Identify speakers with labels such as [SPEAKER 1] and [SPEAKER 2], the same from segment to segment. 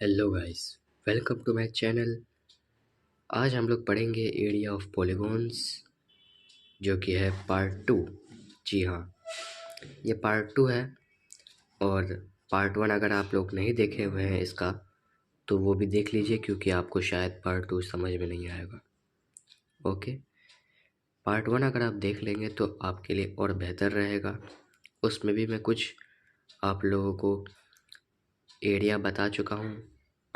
[SPEAKER 1] Hello guys, welcome to my channel. आज हम लोग पढ़ेंगे एरिया ऑफ पॉलीगॉन्स, जो कि है पार्ट 2। जी हाँ, ये पार्ट 2 है। और पार्ट 1 अगर आप लोग नहीं देखे हुए हैं इसका, तो वो भी देख लीजिए, क्योंकि आपको शायद पार्ट 2 समझ में नहीं आएगा। ओके, पार्ट 1 अगर आप देख लेंगे तो आपके लिए और बेहतर रहेगा। उसमें भी मैं कुछ आप लोगों को एरिया बता चुका हूँ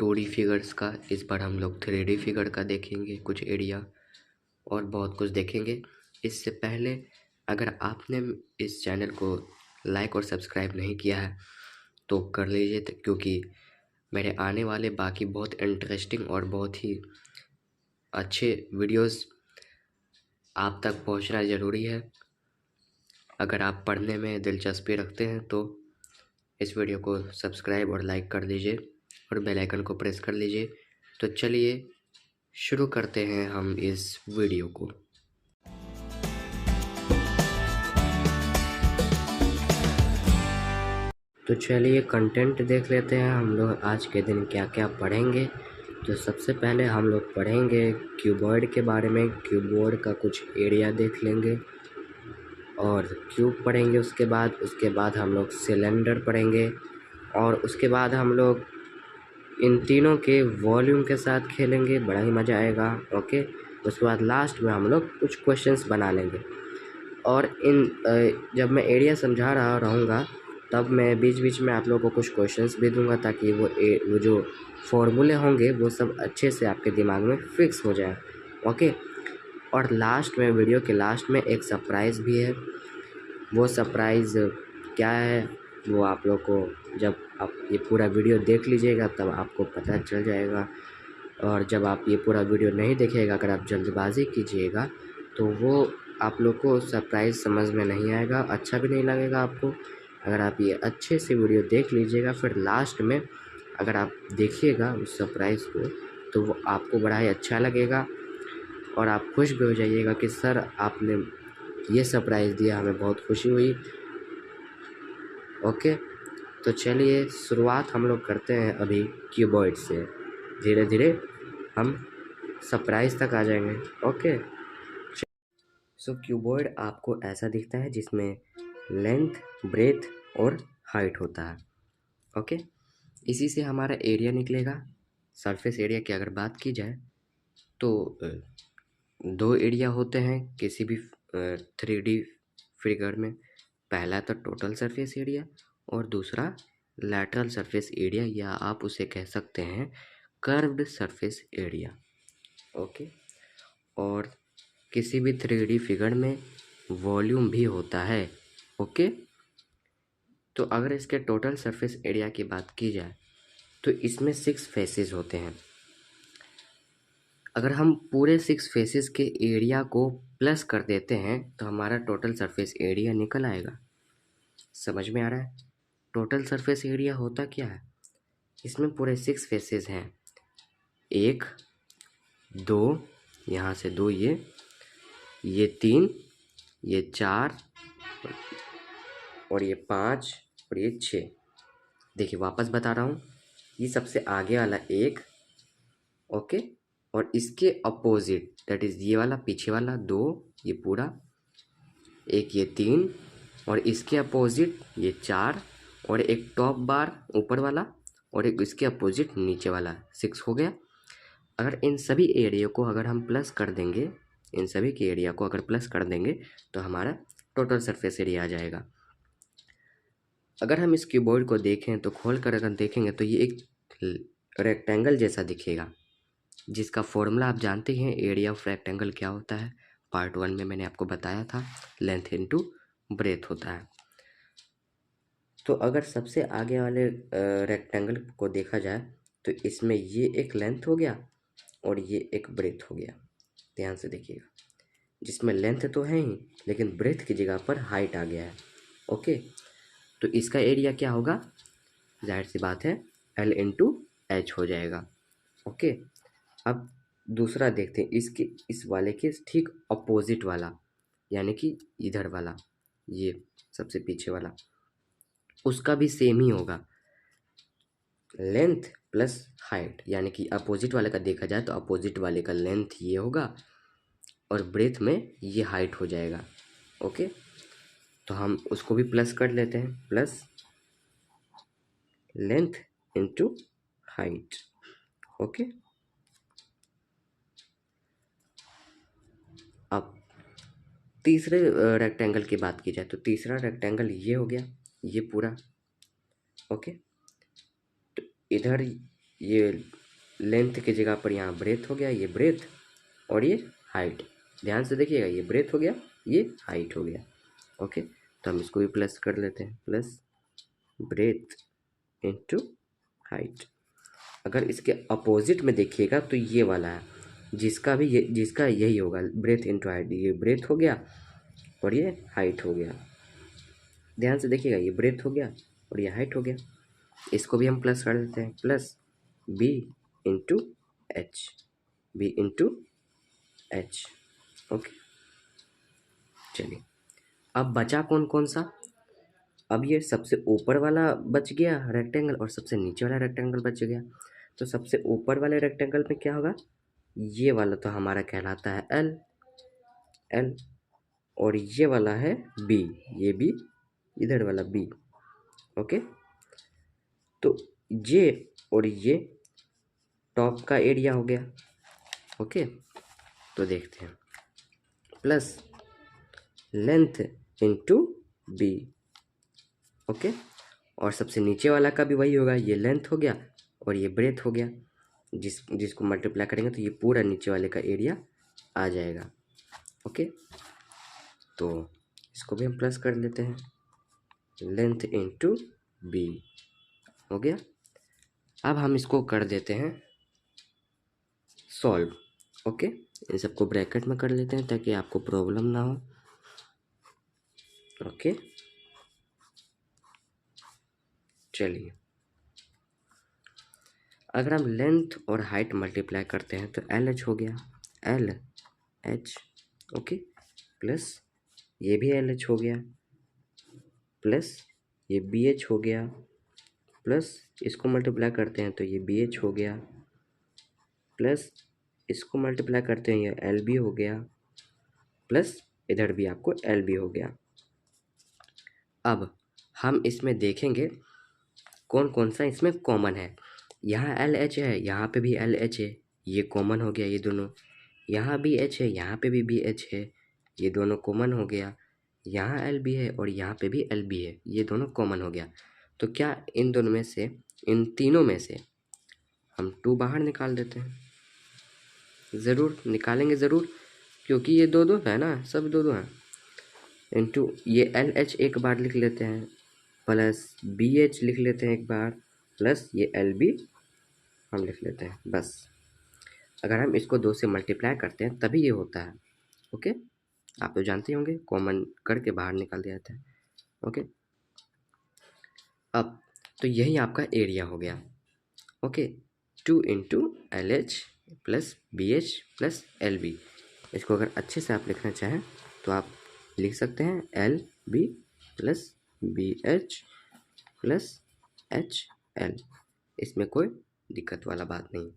[SPEAKER 1] 2D फिगर्स का। इस बार हम लोग 3D फिगर का देखेंगे कुछ एरिया, और बहुत कुछ देखेंगे। इससे पहले अगर आपने इस चैनल को लाइक और सब्सक्राइब नहीं किया है तो कर लीजिए, क्योंकि मेरे आने वाले बाकी बहुत इंटरेस्टिंग और बहुत ही अच्छे वीडियोस आप तक पहुंचना ज़रूरी है। अगर आप पढ़ने में दिलचस्पी रखते हैं तो इस वीडियो को सब्सक्राइब और लाइक कर दीजिए और बेल आइकन को प्रेस कर लीजिए। तो चलिए शुरू करते हैं हम इस वीडियो को। तो चलिए कंटेंट देख लेते हैं हम लोग आज के दिन क्या क्या पढ़ेंगे। तो सबसे पहले हम लोग पढ़ेंगे क्यूबॉइड के बारे में। क्यूबॉइड का कुछ एरिया देख लेंगे और क्यूब पढ़ेंगे। उसके बाद हम लोग सिलेंडर पढ़ेंगे, और उसके बाद हम लोग इन तीनों के वॉल्यूम के साथ खेलेंगे, बड़ा ही मज़ा आएगा। ओके, उसके बाद लास्ट में हम लोग कुछ क्वेश्चंस बना लेंगे। और जब मैं एरिया समझा रहा रहूँगा तब मैं बीच बीच में आप लोगों को कुछ क्वेश्चंस भी दूंगा, ताकि वो जो फॉर्मूले होंगे वो सब अच्छे से आपके दिमाग में फिक्स हो जाए। ओके, और लास्ट में, वीडियो के लास्ट में एक सरप्राइज़ भी है। वो सरप्राइज़ क्या है वो आप लोग को जब आप ये पूरा वीडियो देख लीजिएगा तब आपको पता चल जाएगा। और जब आप ये पूरा वीडियो नहीं देखिएगा, अगर आप जल्दबाजी कीजिएगा तो वो आप लोग को सरप्राइज़ समझ में नहीं आएगा, अच्छा भी नहीं लगेगा आपको। अगर आप ये अच्छे से वीडियो देख लीजिएगा, फिर लास्ट में अगर आप देखिएगा उस सरप्राइज़ को, तो वो आपको बड़ा ही अच्छा लगेगा और आप खुश भी हो जाइएगा कि सर आपने ये सरप्राइज़ दिया, हमें बहुत खुशी हुई। ओके, तो चलिए शुरुआत हम लोग करते हैं अभी क्यूबॉइड से। धीरे धीरे हम सरप्राइज़ तक आ जाएंगे। ओके, सो क्यूबॉइड आपको ऐसा दिखता है जिसमें लेंथ, ब्रेथ और हाइट होता है। ओके, इसी से हमारा एरिया निकलेगा। सरफेस एरिया की अगर बात की जाए तो दो एरिया होते हैं किसी भी 3D फिगर में। पहला तो टोटल सरफेस एरिया और दूसरा लैटरल सरफेस एरिया, या आप उसे कह सकते हैं कर्व्ड सरफेस एरिया। ओके, और किसी भी 3D फिगर में वॉल्यूम भी होता है। ओके, तो अगर इसके टोटल सरफेस एरिया की बात की जाए तो इसमें 6 फेसेस होते हैं। अगर हम पूरे 6 फेसेस के एरिया को प्लस कर देते हैं तो हमारा टोटल सरफेस एरिया निकल आएगा। समझ में आ रहा है? टोटल सरफेस एरिया होता क्या है? इसमें पूरे 6 फेसेस हैं, 1 2, यहाँ से 2, ये 3, ये 4 और ये 5 और ये 6। देखिए वापस बता रहा हूँ, ये सबसे आगे वाला 1, ओके, और इसके अपोजिट दैट इज़ ये वाला पीछे वाला 2, ये पूरा 1, ये 3, और इसके अपोजिट ये 4, और एक टॉप बार ऊपर वाला, और एक इसके अपोजिट नीचे वाला, 6 हो गया। अगर इन सभी एरिया को अगर हम प्लस कर देंगे, इन सभी के एरिया को अगर प्लस कर देंगे तो हमारा टोटल सरफेस एरिया आ जाएगा। अगर हम इस क्यूबॉइड को देखें तो खोल कर अगर देखेंगे तो ये एक रेक्टेंगल जैसा दिखेगा, जिसका फॉर्मूला आप जानते हैं। एरिया ऑफ रेक्टेंगल क्या होता है? पार्ट 1 में मैंने आपको बताया था, लेंथ इनटू ब्रेथ होता है। तो अगर सबसे आगे वाले रेक्टेंगल को देखा जाए तो इसमें ये एक लेंथ हो गया और ये एक ब्रेथ हो गया। ध्यान से देखिएगा, जिसमें लेंथ तो है ही लेकिन ब्रेथ की जगह पर हाइट आ गया है। ओके, तो इसका एरिया क्या होगा? जाहिर सी बात है L इंटू एच हो जाएगा। ओके, अब दूसरा देखते हैं, इसके इस वाले के ठीक अपोजिट वाला, यानी कि इधर वाला, ये सबसे पीछे वाला, उसका भी सेम ही होगा। लेंथ प्लस हाइट, यानी कि अपोजिट वाले का देखा जाए तो अपोजिट वाले का लेंथ ये होगा और ब्रेथ में ये हाइट हो जाएगा। ओके, तो हम उसको भी प्लस कर लेते हैं, plus length into height. Okay, अब तीसरे रेक्टेंगल की बात की जाए तो तीसरा रेक्टेंगल ये हो गया, ये पूरा। ओके, तो इधर ये लेंथ की जगह पर यहाँ ब्रेथ हो गया, ये ब्रेथ और ये हाइट। ध्यान से देखिएगा, ये ब्रेथ हो गया, ये हाइट हो गया। ओके, तो हम इसको भी प्लस कर लेते हैं, प्लस ब्रेथ इंटू हाइट। अगर इसके अपोजिट में देखिएगा तो ये वाला है, जिसका यही होगा, ब्रेथ इंटू हाइट। ये ब्रेथ हो गया और ये हाइट हो गया। ध्यान से देखिएगा, ये ब्रेथ हो गया और ये हाइट हो गया। इसको भी हम प्लस कर देते हैं, plus B into H, B into H. Okay, चलिए अब बचा कौन कौन सा। अब ये सबसे ऊपर वाला बच गया रेक्टेंगल और सबसे नीचे वाला रेक्टेंगल बच गया। तो सबसे ऊपर वाले रेक्टेंगल में क्या होगा, ये वाला तो हमारा कहलाता है एल, एल, और ये वाला है बी, ये बी, इधर वाला बी। ओके, तो ये और ये टॉप का एरिया हो गया। ओके, तो देखते हैं, plus length into B. Okay, और सबसे नीचे वाला का भी वही होगा, ये लेंथ हो गया और ये ब्रेथ हो गया। जिसको मल्टीप्लाई करेंगे तो ये पूरा नीचे वाले का एरिया आ जाएगा। ओके, तो इसको भी हम प्लस कर लेते हैं, लेंथ इंटू बी हो गया। अब हम इसको कर देते हैं सॉल्व। ओके, इन सबको ब्रैकेट में कर लेते हैं ताकि आपको प्रॉब्लम ना हो। ओके, चलिए अगर हम लेंथ और हाइट मल्टीप्लाई करते हैं तो एल एच हो गया, एल एच। ओके, प्लस ये भी एल एच हो गया, प्लस ये बी एच हो गया, प्लस इसको मल्टीप्लाई करते हैं तो ये बी एच हो गया, प्लस इसको मल्टीप्लाई करते हैं ये एल बी हो गया, प्लस इधर भी आपको एल बी हो गया। अब हम इसमें देखेंगे कौन कौन सा इसमें कॉमन है। यहाँ एल एच है, यहाँ पे भी एल एच है, ये कॉमन हो गया ये दोनों। यहाँ बी एच है, यहाँ पे भी बी एच है, ये दोनों कॉमन हो गया। यहाँ एल बी है और यहाँ पे भी एल बी है, ये दोनों कॉमन हो गया। तो क्या इन दोनों में से, इन तीनों में से हम 2 बाहर निकाल देते हैं। ज़रूर निकालेंगे, ज़रूर, क्योंकि ये दो दो है ना, सब दो दो हैं। इंटू ये एल एच एक बार लिख लेते हैं, प्लस बी एच लिख लेते हैं एक बार, प्लस ये एल बी हम लिख लेते हैं। बस अगर हम इसको 2 से मल्टीप्लाई करते हैं तभी ये होता है। ओके, आप तो जानते होंगे, कॉमन करके बाहर निकाल दिया जाता है। ओके, अब तो यही आपका एरिया हो गया। Okay, 2 into L H plus B H plus L B. इसको अगर अच्छे से आप लिखना चाहें तो आप लिख सकते हैं L B plus B H plus H L. इसमें कोई दिक्कत वाला बात नहीं,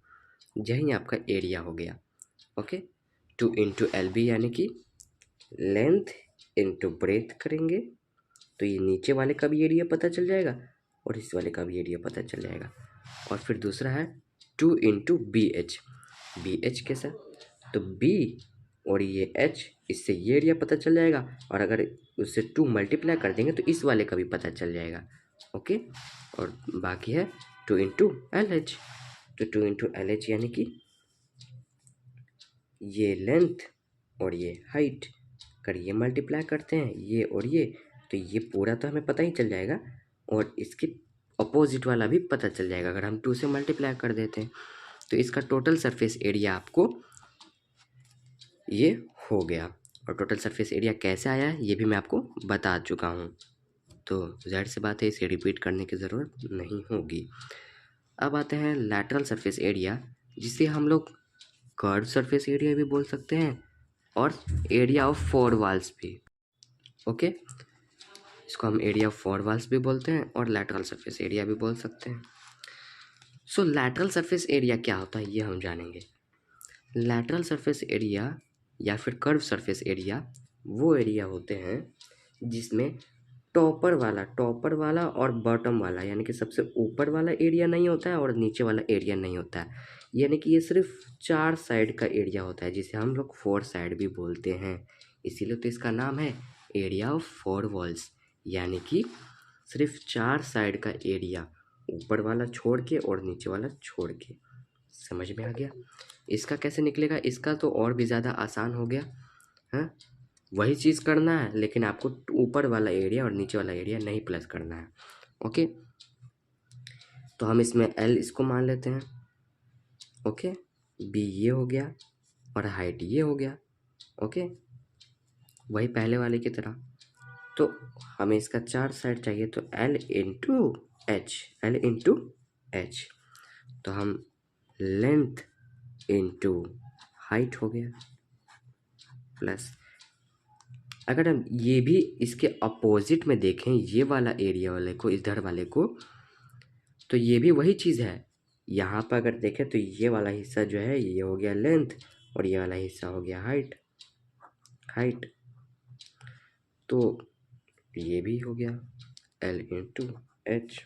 [SPEAKER 1] यही आपका एरिया हो गया। ओके, 2 इंटू एल बी यानी कि लेंथ इंटू ब्रेथ करेंगे तो ये नीचे वाले का भी एरिया पता चल जाएगा और इस वाले का भी एरिया पता चल जाएगा। और फिर दूसरा है 2 into B H, B H कैसा, तो बी और ये एच, इससे ये एरिया पता चल जाएगा और अगर उससे 2 मल्टीप्लाई कर देंगे तो इस वाले का भी पता चल जाएगा। ओके, और बाकी है 2 इंटू एल एच, तो 2 इंटू एल एच यानी कि ये लेंथ और ये हाइट, अगर ये मल्टीप्लाई करते हैं ये और ये, तो ये पूरा तो हमें पता ही चल जाएगा और इसके अपोजिट वाला भी पता चल जाएगा अगर हम 2 से मल्टीप्लाई कर देते हैं। तो इसका टोटल सरफेस एरिया आपको ये हो गया। और टोटल सरफेस एरिया कैसे आया है ये भी मैं आपको बता चुका हूँ, तो ज़ाहिर सी बात है इसे रिपीट करने की ज़रूरत नहीं होगी। अब आते हैं लैटरल सरफेस एरिया, जिसे हम लोग कर्व सरफेस एरिया भी बोल सकते हैं और एरिया ऑफ 4 वॉल्स भी। ओके, इसको हम एरिया ऑफ 4 वॉल्स भी बोलते हैं और लैटरल सरफेस एरिया भी बोल सकते हैं। सो लैटरल सरफेस एरिया क्या होता है ये हम जानेंगे। लैटरल सरफेस एरिया या फिर कर्व सरफेस एरिया वो एरिया होते हैं जिसमें टॉपर वाला और बॉटम वाला यानी कि सबसे ऊपर वाला एरिया नहीं होता है और नीचे वाला एरिया नहीं होता है, यानी कि ये सिर्फ 4 साइड का एरिया होता है जिसे हम लोग 4 साइड भी बोलते हैं। इसीलिए तो इसका नाम है एरिया ऑफ 4 वॉल्स, यानी कि सिर्फ 4 साइड का एरिया, ऊपर वाला छोड़ के और नीचे वाला छोड़ के। समझ में आ गया? इसका कैसे निकलेगा, इसका तो और भी ज़्यादा आसान हो गया। हाँ, वही चीज़ करना है लेकिन आपको ऊपर वाला एरिया और नीचे वाला एरिया नहीं प्लस करना है। ओके, तो हम इसमें एल इसको मान लेते हैं। ओके, बी ये हो गया और हाइट ये हो गया। ओके, वही पहले वाले की तरह। तो हमें इसका 4 साइड चाहिए तो L into H, L into H, तो हम लेंथ इंटू हाइट हो गया प्लस, अगर हम ये भी इसके अपोजिट में देखें ये वाला एरिया वाले को, इधर वाले को, तो ये भी वही चीज़ है। यहाँ पर अगर देखें तो ये वाला हिस्सा जो है ये हो गया लेंथ और ये वाला हिस्सा हो गया हाइट। तो ये भी हो गया एल इंटू एच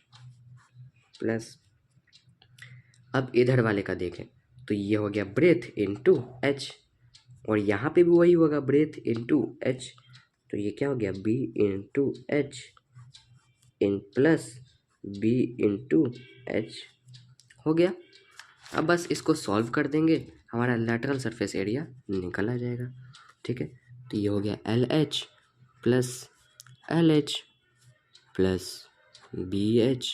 [SPEAKER 1] प्लस, अब इधर वाले का देखें तो ये हो गया ब्रेथ इंटू एच और यहाँ पे भी वही होगा ब्रेथ इंटू एच, तो ये क्या हो गया B into H in plus B into H हो गया। अब बस इसको सॉल्व कर देंगे, हमारा लैटरल सरफेस एरिया निकल आ जाएगा। ठीक है, तो ये हो गया L H plus L H plus B H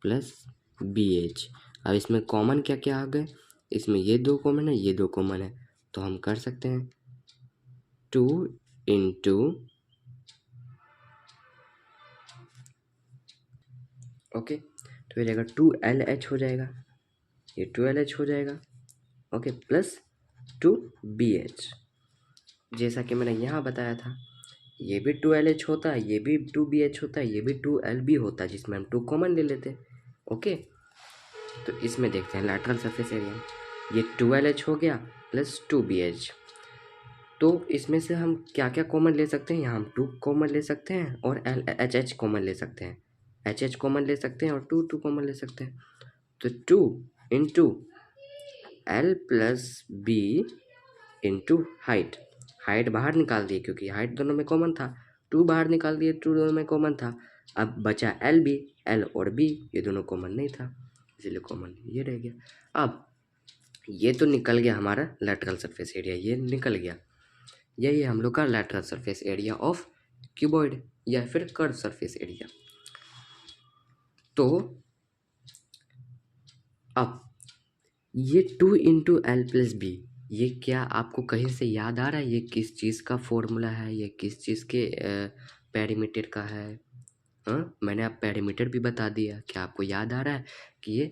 [SPEAKER 1] plus B H. अब इसमें कॉमन क्या क्या आ गए, इसमें ये 2 कॉमन है, ये 2 कॉमन है, तो हम कर सकते हैं 2 इंटू ओके, तो ये जाएगा 2LH हो जाएगा, ये 2LH हो जाएगा। ओके, प्लस 2BH, जैसा कि मैंने यहाँ बताया था ये भी 2LH होता है, ये भी 2BH होता है, ये भी 2LB होता है, जिसमें हम 2 कॉमन ले लेते हैं। ओके, तो इसमें देखते हैं लैटरल सरफेस एरिया, ये 2LH हो गया प्लस 2BH, तो इसमें से हम क्या क्या कॉमन ले सकते हैं, यहाँ हम 2 कॉमन ले सकते हैं और LHH कॉमन ले सकते हैं, HH कॉमन ले सकते हैं और 2 कॉमन ले सकते हैं। तो 2 into L plus B into height, height बाहर निकाल दिए क्योंकि हाइट दोनों में कॉमन था, 2 बाहर निकाल दिए, 2 दोनों में कॉमन था। अब बचा एल बी, एल और बी ये दोनों कॉमन नहीं था इसीलिए कॉमन ये रह गया। अब ये तो निकल गया हमारा लैटरल सरफेस एरिया, ये निकल गया, यही है हम लोग का lateral surface area of cuboid या फिर कर्व सरफेस एरिया। तो अब ये 2 इंटू एल प्लस बी, ये क्या आपको कहीं से याद आ रहा है, ये किस चीज़ का फॉर्मूला है, ये किस चीज़ के पेरीमीटर का है? हाँ, मैंने आप पेरीमीटर भी बता दिया, क्या आपको याद आ रहा है कि ये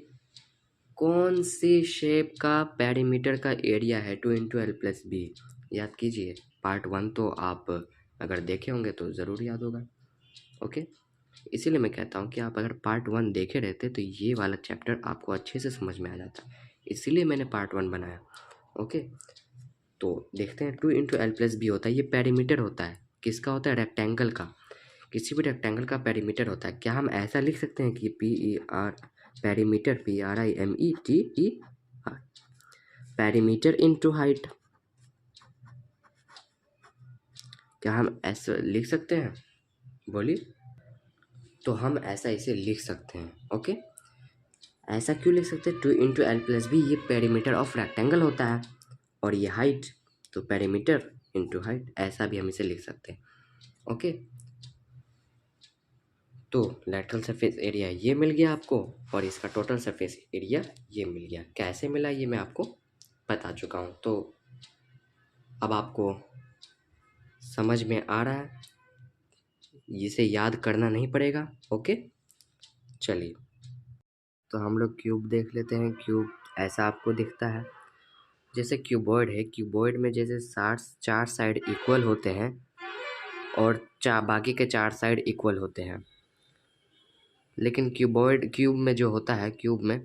[SPEAKER 1] कौन सी शेप का पेरीमीटर का एरिया है 2 इंटू एल प्लस बी? याद कीजिए, पार्ट 1 तो आप अगर देखे होंगे तो ज़रूर याद होगा। ओके, इसीलिए मैं कहता हूँ कि आप अगर पार्ट 1 देखे रहते तो ये वाला चैप्टर आपको अच्छे से समझ में आ जाता, इसीलिए मैंने पार्ट 1 बनाया। ओके, तो देखते हैं 2 इंटू एल प्लस बी होता है, ये पेरीमीटर होता है, किसका होता है, रेक्टेंगल का, किसी भी रेक्टेंगल का पेरीमीटर होता है। क्या हम ऐसा लिख सकते हैं कि perimeter PRIMETER, perimeter into height, क्या हम ऐसा लिख सकते हैं, बोलिए? तो हम ऐसा इसे लिख सकते हैं। ओके, ऐसा क्यों लिख सकते हैं, 2 इंटू एल प्लस बी ये पेरीमीटर ऑफ रेक्टेंगल होता है और ये हाइट, तो पेरीमीटर इंटू हाइट, ऐसा भी हम इसे लिख सकते हैं। ओके, तो लेटरल सरफेस एरिया ये मिल गया आपको और इसका टोटल सरफेस एरिया ये मिल गया। कैसे मिला ये मैं आपको बता चुका हूँ, तो अब आपको समझ में आ रहा है, इसे याद करना नहीं पड़ेगा। ओके, चलिए तो हम लोग क्यूब देख लेते हैं। क्यूब ऐसा आपको दिखता है, जैसे क्यूबॉइड है, क्यूबॉइड में जैसे 4 साइड इक्वल होते हैं और बाकी के 4 साइड इक्वल होते हैं, लेकिन क्यूब में जो होता है, क्यूब में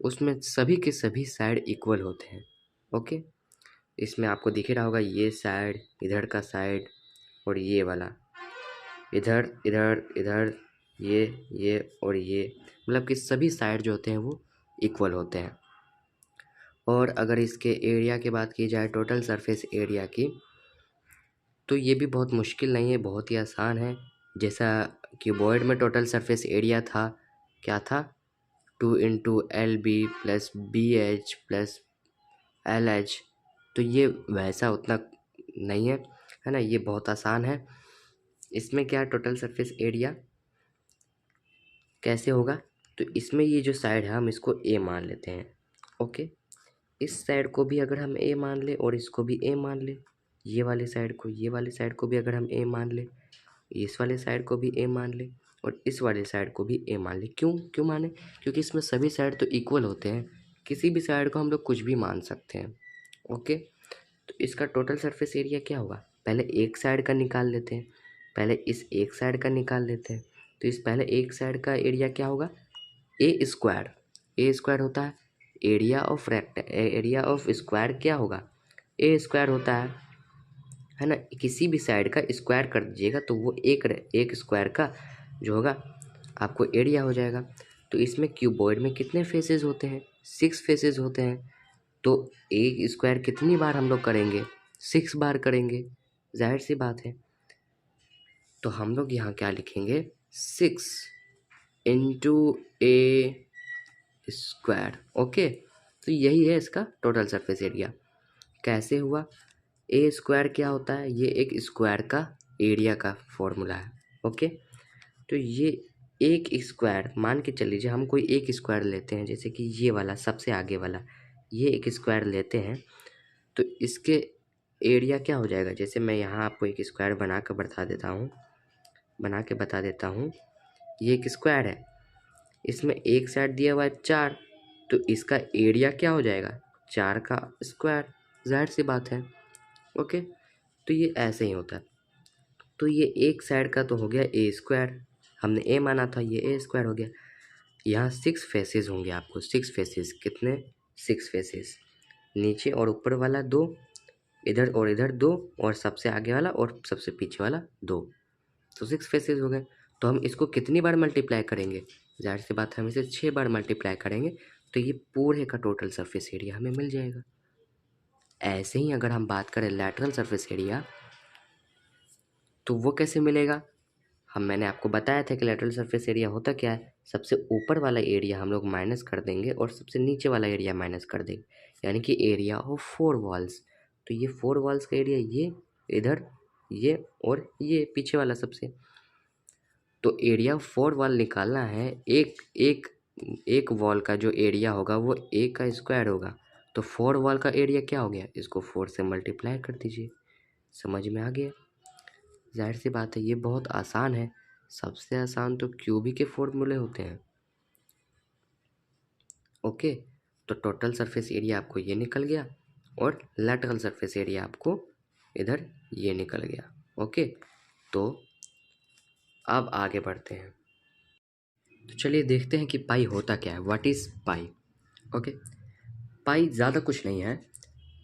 [SPEAKER 1] उसमें सभी के सभी साइड इक्वल होते हैं। ओके, इसमें आपको दिख ही रहा होगा ये साइड, इधर का साइड और ये वाला, इधर इधर इधर, ये और ये, मतलब कि सभी साइड जो होते हैं वो इक्वल होते हैं। और अगर इसके एरिया की बात की जाए, टोटल सरफेस एरिया की, तो ये भी बहुत मुश्किल नहीं है, बहुत ही आसान है। जैसा क्यूबॉइड में टोटल सरफेस एरिया था, क्या था, 2 × LB plus BH plus LH, तो ये वैसा उतना नहीं है ना, ये बहुत आसान है। इसमें क्या टोटल सरफेस एरिया कैसे होगा, तो इसमें ये जो साइड है हम इसको A मान लेते हैं। ओके, इस साइड को भी अगर हम A मान ले और इसको भी A मान ले, ये वाले साइड को, ये वाले साइड को भी अगर हम A मान ले, इस वाले साइड को भी A मान ले और इस वाले साइड को भी A मान ले। क्यों क्यों माने, क्योंकि इसमें सभी साइड तो इक्वल होते हैं, किसी भी साइड को हम लोग कुछ भी मान सकते हैं। ओके, तो इसका टोटल सरफेस एरिया क्या होगा, पहले एक साइड का निकाल लेते हैं, पहले इस एक साइड का निकाल लेते हैं। तो इस पहले एक साइड का एरिया क्या होगा, A²। A² होता है area of area of square क्या होगा, A² होता है ना। किसी भी साइड का स्क्वायर कर दीजिएगा तो वो एक स्क्वायर का जो होगा आपको एरिया हो जाएगा। तो इसमें क्यूबॉइड में कितने फेसेस होते हैं, 6 फेसेस होते हैं। तो एक स्क्वायर कितनी बार हम लोग करेंगे, 6 बार करेंगे, जाहिर सी बात है। तो हम लोग यहाँ क्या लिखेंगे, 6 × A²। ओके, तो यही है इसका टोटल सरफेस एरिया। कैसे हुआ, A² क्या होता है, ये एक स्क्वायर का एरिया का फॉर्मूला है। ओके, तो ये एक स्क्वायर मान के चल लीजिए, हम कोई एक स्क्वायर लेते हैं, जैसे कि ये वाला सबसे आगे वाला, ये एक स्क्वायर लेते हैं, तो इसके एरिया क्या हो जाएगा। जैसे मैं यहाँ आपको एक स्क्वायर बना के बता देता हूँ, ये एक स्क्वायर है, इसमें एक साइड दिया हुआ है 4, तो इसका एरिया क्या हो जाएगा, 4 का स्क्वायर, जाहिर सी बात है। ओके, तो ये ऐसे ही होता है। तो ये एक साइड का तो हो गया A², हमने A माना था, ये A² हो गया। यहाँ 6 फेसेस होंगे आपको, 6 फेसेस, कितने, 6 फेसेस, नीचे और ऊपर वाला 2, इधर और इधर 2, और सबसे आगे वाला और सबसे पीछे वाला 2, तो 6 फेसेस हो गए। तो हम इसको कितनी बार मल्टीप्लाई करेंगे, जाहिर सी बात है हम इसे 6 बार मल्टीप्लाई करेंगे, तो ये पूरे का टोटल सरफेस एरिया हमें मिल जाएगा। ऐसे ही अगर हम बात करें लैटरल सरफेस एरिया, तो वो कैसे मिलेगा, मैंने आपको बताया था कि लैटरल सरफेस एरिया होता क्या है, सबसे ऊपर वाला एरिया हम लोग माइनस कर देंगे और सबसे नीचे वाला एरिया माइनस कर देंगे, यानी कि एरिया ऑफ 4 वॉल्स। तो ये 4 वॉल्स का एरिया ये, इधर ये और ये पीछे वाला सबसे, तो एरिया 4 वॉल निकालना है, एक वॉल का जो एरिया होगा वो एक का स्क्वायर होगा। तो 4 वॉल का एरिया क्या हो गया, इसको 4 से मल्टीप्लाई कर दीजिए, समझ में आ गया। जाहिर सी बात है ये बहुत आसान है, सबसे आसान तो क्यूबिक के फॉर्मूले होते हैं। ओके, तो टोटल सरफेस एरिया आपको ये निकल गया और लैटरल सरफेस एरिया आपको इधर ये निकल गया। ओके, तो अब आगे बढ़ते हैं, तो चलिए देखते हैं कि पाई होता क्या है, what is pi. Okay, pi ज़्यादा कुछ नहीं है,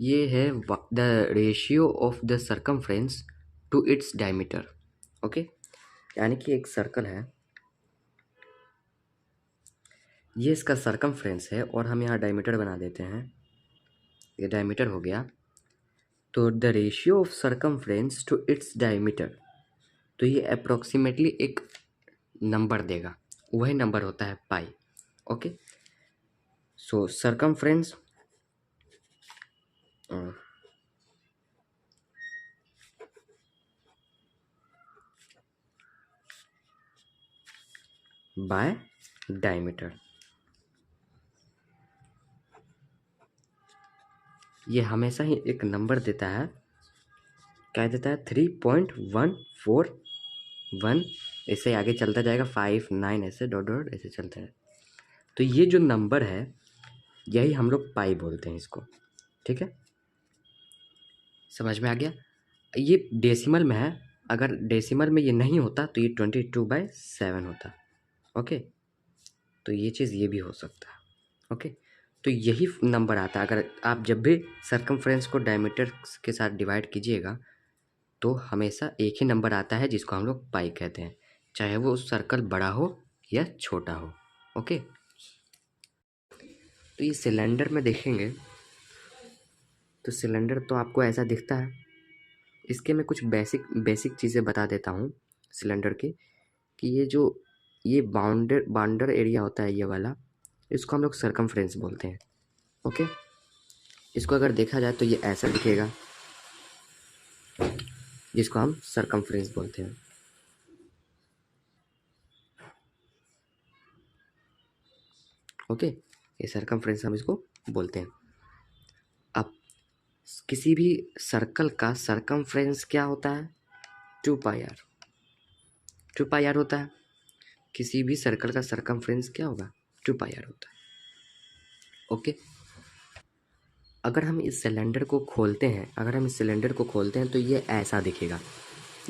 [SPEAKER 1] ये है the ratio of the circumference to its diameter. Okay, यानी कि एक सर्कल है, ये इसका सर्कमफ्रेंस है और हम यहाँ डायमीटर बना देते हैं, ये डायमीटर हो गया। तो the ratio of circumference to its diameter, तो ये अप्रोक्सीमेटली एक नंबर देगा, वही नंबर होता है pi. Okay, so circumference by diameter, ये हमेशा ही एक नंबर देता है, क्या देता है, 3.141, ऐसे आगे चलता जाएगा, 5 9 ऐसे डॉट डॉट ऐसे चलता है। तो ये जो नंबर है यही हम लोग पाई बोलते हैं इसको, ठीक है, समझ में आ गया। ये डेसिमल में है, अगर डेसिमल में ये नहीं होता तो ये 22/7 होता। ओके, तो ये चीज़ ये भी हो सकता है। ओके, तो यही नंबर आता है। अगर आप जब भी सर्कमफ्रेंस को डायमीटर के साथ डिवाइड कीजिएगा तो हमेशा एक ही नंबर आता है जिसको हम लोग पाई कहते हैं, चाहे वो सर्कल बड़ा हो या छोटा हो। ओके, तो ये सिलेंडर में देखेंगे तो सिलेंडर तो आपको ऐसा दिखता है। इसके मैं कुछ बेसिक चीज़ें बता देता हूँ सिलेंडर के, कि ये बाउंडर एरिया होता है ये वाला, इसको हम लोग सर्कमफ्रेंस बोलते हैं। ओके, इसको अगर देखा जाए तो ये ऐसा दिखेगा, जिसको हम सर्कमफ्रेंस बोलते हैं। ओके, ये सर्कमफ्रेंस हम इसको बोलते हैं। अब किसी भी सर्कल का सर्कमफ्रेंस क्या होता है? 2πr। 2πr होता है। किसी भी सर्कल का सर्कमफ्रेंस क्या होगा? 2πr होता है। ओके, अगर हम इस सिलेंडर को खोलते हैं तो ये ऐसा दिखेगा।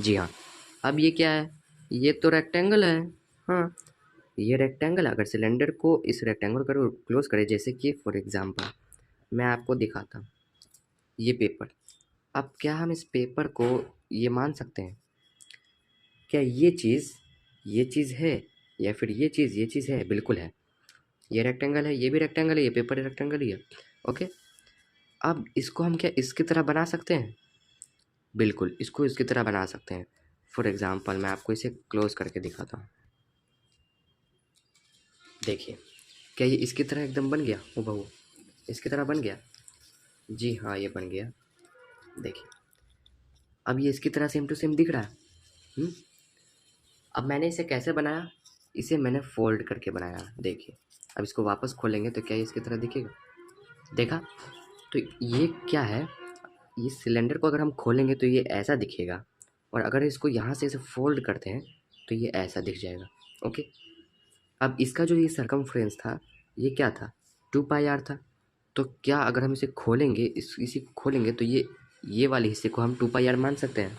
[SPEAKER 1] जी हाँ, अब ये क्या है? ये तो रेक्टेंगल है। हाँ, ये रेक्टेंगल है। अगर सिलेंडर को इस रेक्टेंगल को क्लोज करें, जैसे कि फॉर एग्जांपल मैं आपको दिखाता हूँ ये पेपर। अब क्या हम इस पेपर को ये मान सकते हैं क्या ये चीज़ है या फिर ये चीज़ है? बिल्कुल है। ये रेक्टेंगल है, ये भी रेक्टेंगल है, ये पेपर रेक्टेंगल ही है। ओके, अब इसको हम क्या इसकी तरह बना सकते हैं? बिल्कुल, इसको इसकी तरह बना सकते हैं। फॉर एग्जांपल मैं आपको इसे क्लोज करके दिखाता हूँ। देखिए, क्या ये इसकी तरह एकदम बन गया? हूबहू इसकी तरह बन गया? जी हाँ, ये बन गया। देखिए, अब ये इसकी तरह सेम टू सेम दिख रहा है। अब मैंने इसे कैसे बनाया? इसे मैंने फोल्ड करके बनाया। देखिए, अब इसको वापस खोलेंगे तो क्या ये इसकी तरह दिखेगा? देखा? तो ये क्या है? ये सिलेंडर को अगर हम खोलेंगे तो ये ऐसा दिखेगा, और अगर इसको यहाँ से इसे फोल्ड करते हैं तो ये ऐसा दिख जाएगा। ओके, अब इसका जो ये सर्कमफ्रेंस था, ये क्या था? 2πr था। तो क्या अगर हम इसे खोलेंगे, इसी को खोलेंगे तो ये वाले हिस्से को हम 2πr मान सकते हैं?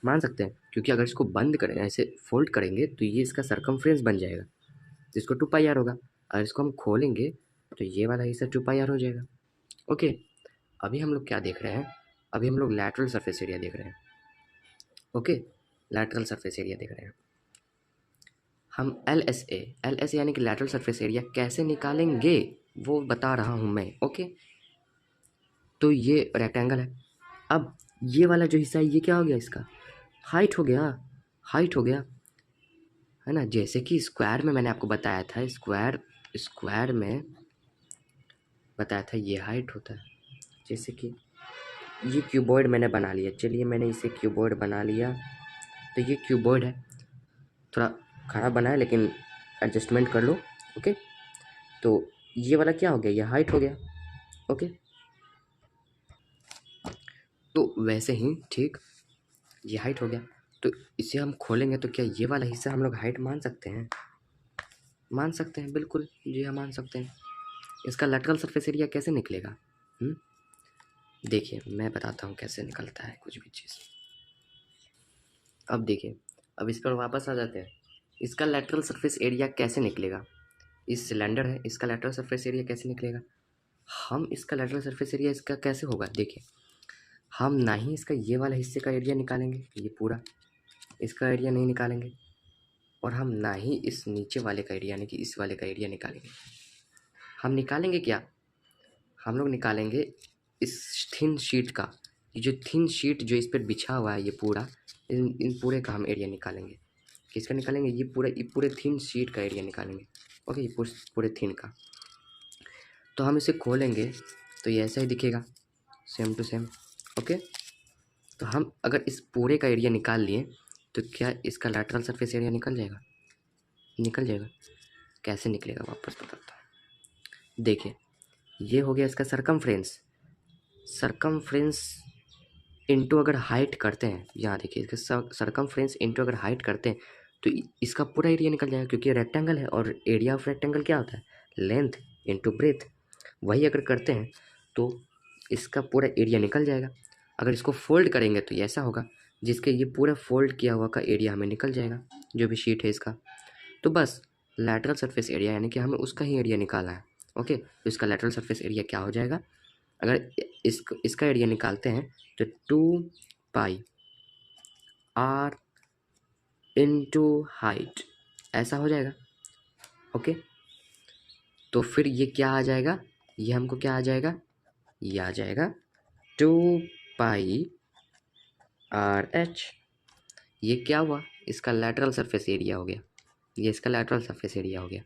[SPEAKER 1] मान सकते हैं, क्योंकि अगर इसको बंद करें, ऐसे फोल्ड करेंगे तो ये इसका सर्कमफ्रेंस बन जाएगा, जिसको 2πr होगा। अगर इसको हम खोलेंगे तो ये वाला हिस्सा 2πr हो जाएगा। ओके, अभी हम लोग क्या देख रहे हैं? अभी हम लोग लैटरल सरफेस एरिया देख रहे हैं। ओके, लैटरल सरफेस एरिया देख रहे हैं। हम एल एस ए यानी कि लैटरल सरफेस एरिया कैसे निकालेंगे वो बता रहा हूँ मैं। ओके, तो ये रेक्टेंगल है। अब ये वाला जो हिस्सा है ये क्या हो गया? इसका हाइट हो गया। हाइट हो गया, है ना? जैसे कि स्क्वायर में मैंने आपको बताया था, स्क्वायर में बताया था ये हाइट होता है। जैसे कि ये क्यूबॉइड मैंने बना लिया, चलिए मैंने इसे क्यूबॉइड बना लिया, तो ये क्यूबॉइड है। थोड़ा खराब बना है लेकिन एडजस्टमेंट कर लो। ओके, तो ये वाला क्या हो गया? ये हाइट हो गया। ओके, तो वैसे ही ठीक ये हाइट हो गया, तो इसे हम खोलेंगे तो क्या ये वाला हिस्सा हम लोग हाइट मान सकते हैं? मान सकते हैं, बिल्कुल। जी हाँ, मान सकते हैं। इसका लैटरल सरफेस एरिया कैसे निकलेगा? देखिए, मैं बताता हूँ कैसे निकलता है कुछ भी चीज़। अब देखिए, अब इस पर वापस आ जाते हैं। इसका लैटरल सरफेस एरिया कैसे निकलेगा? इस सिलेंडर है, इसका लैटरल सरफेस एरिया कैसे निकलेगा? हम इसका लैटरल सरफेस एरिया इसका कैसे होगा? देखिए, हम ना ही इसका ये वाला हिस्से का एरिया निकालेंगे, ये पूरा इसका एरिया नहीं निकालेंगे, और हम ना ही इस नीचे वाले का एरिया यानी कि इस वाले का एरिया निकालेंगे। हम निकालेंगे क्या? हम लोग निकालेंगे इस थिन शीट का। ये जो थिन शीट जो इस पर बिछा हुआ है, ये पूरा इन पूरे का हम एरिया निकालेंगे। किसका निकालेंगे? ये पूरे थिन शीट का एरिया निकालेंगे। ओके, ये पूरे थिन का। तो हम इसे खोलेंगे तो ये ऐसा ही दिखेगा, सेम टू सेम। ओके, तो हम अगर इस पूरे का एरिया निकाल लिए तो क्या इसका लैटरल सरफेस एरिया निकल जाएगा? निकल जाएगा। कैसे निकलेगा वापस बताता हूँ। देखिए, ये हो गया इसका सरकमफ्रेंस। सरकमफ्रेंस इंटू अगर हाइट करते हैं, यहाँ देखिए, इसका सरकमफ्रेंस इंटू अगर हाइट करते हैं तो इसका पूरा एरिया निकल जाएगा, क्योंकि रेक्टेंगल है और एरिया ऑफ रेक्टेंगल क्या होता है? Length into breadth. वही अगर करते हैं तो इसका पूरा एरिया निकल जाएगा। अगर इसको फोल्ड करेंगे तो ये ऐसा होगा, जिसके ये पूरा फोल्ड किया हुआ का एरिया हमें निकल जाएगा, जो भी शीट है इसका। तो बस लैटरल सरफेस एरिया यानी कि हमें उसका ही एरिया निकालना है। ओके, तो इसका लैटरल सरफेस एरिया क्या हो जाएगा, अगर इसका एरिया निकालते हैं तो 2 पाई r इंटू हाइट ऐसा हो जाएगा। ओके, तो फिर ये क्या आ जाएगा, ये हमको क्या आ जाएगा, ये आ जाएगा 2 पाई r h। ये क्या हुआ, इसका लैटरल सरफेस एरिया हो गया, ये इसका लैटरल सरफेस एरिया हो गया।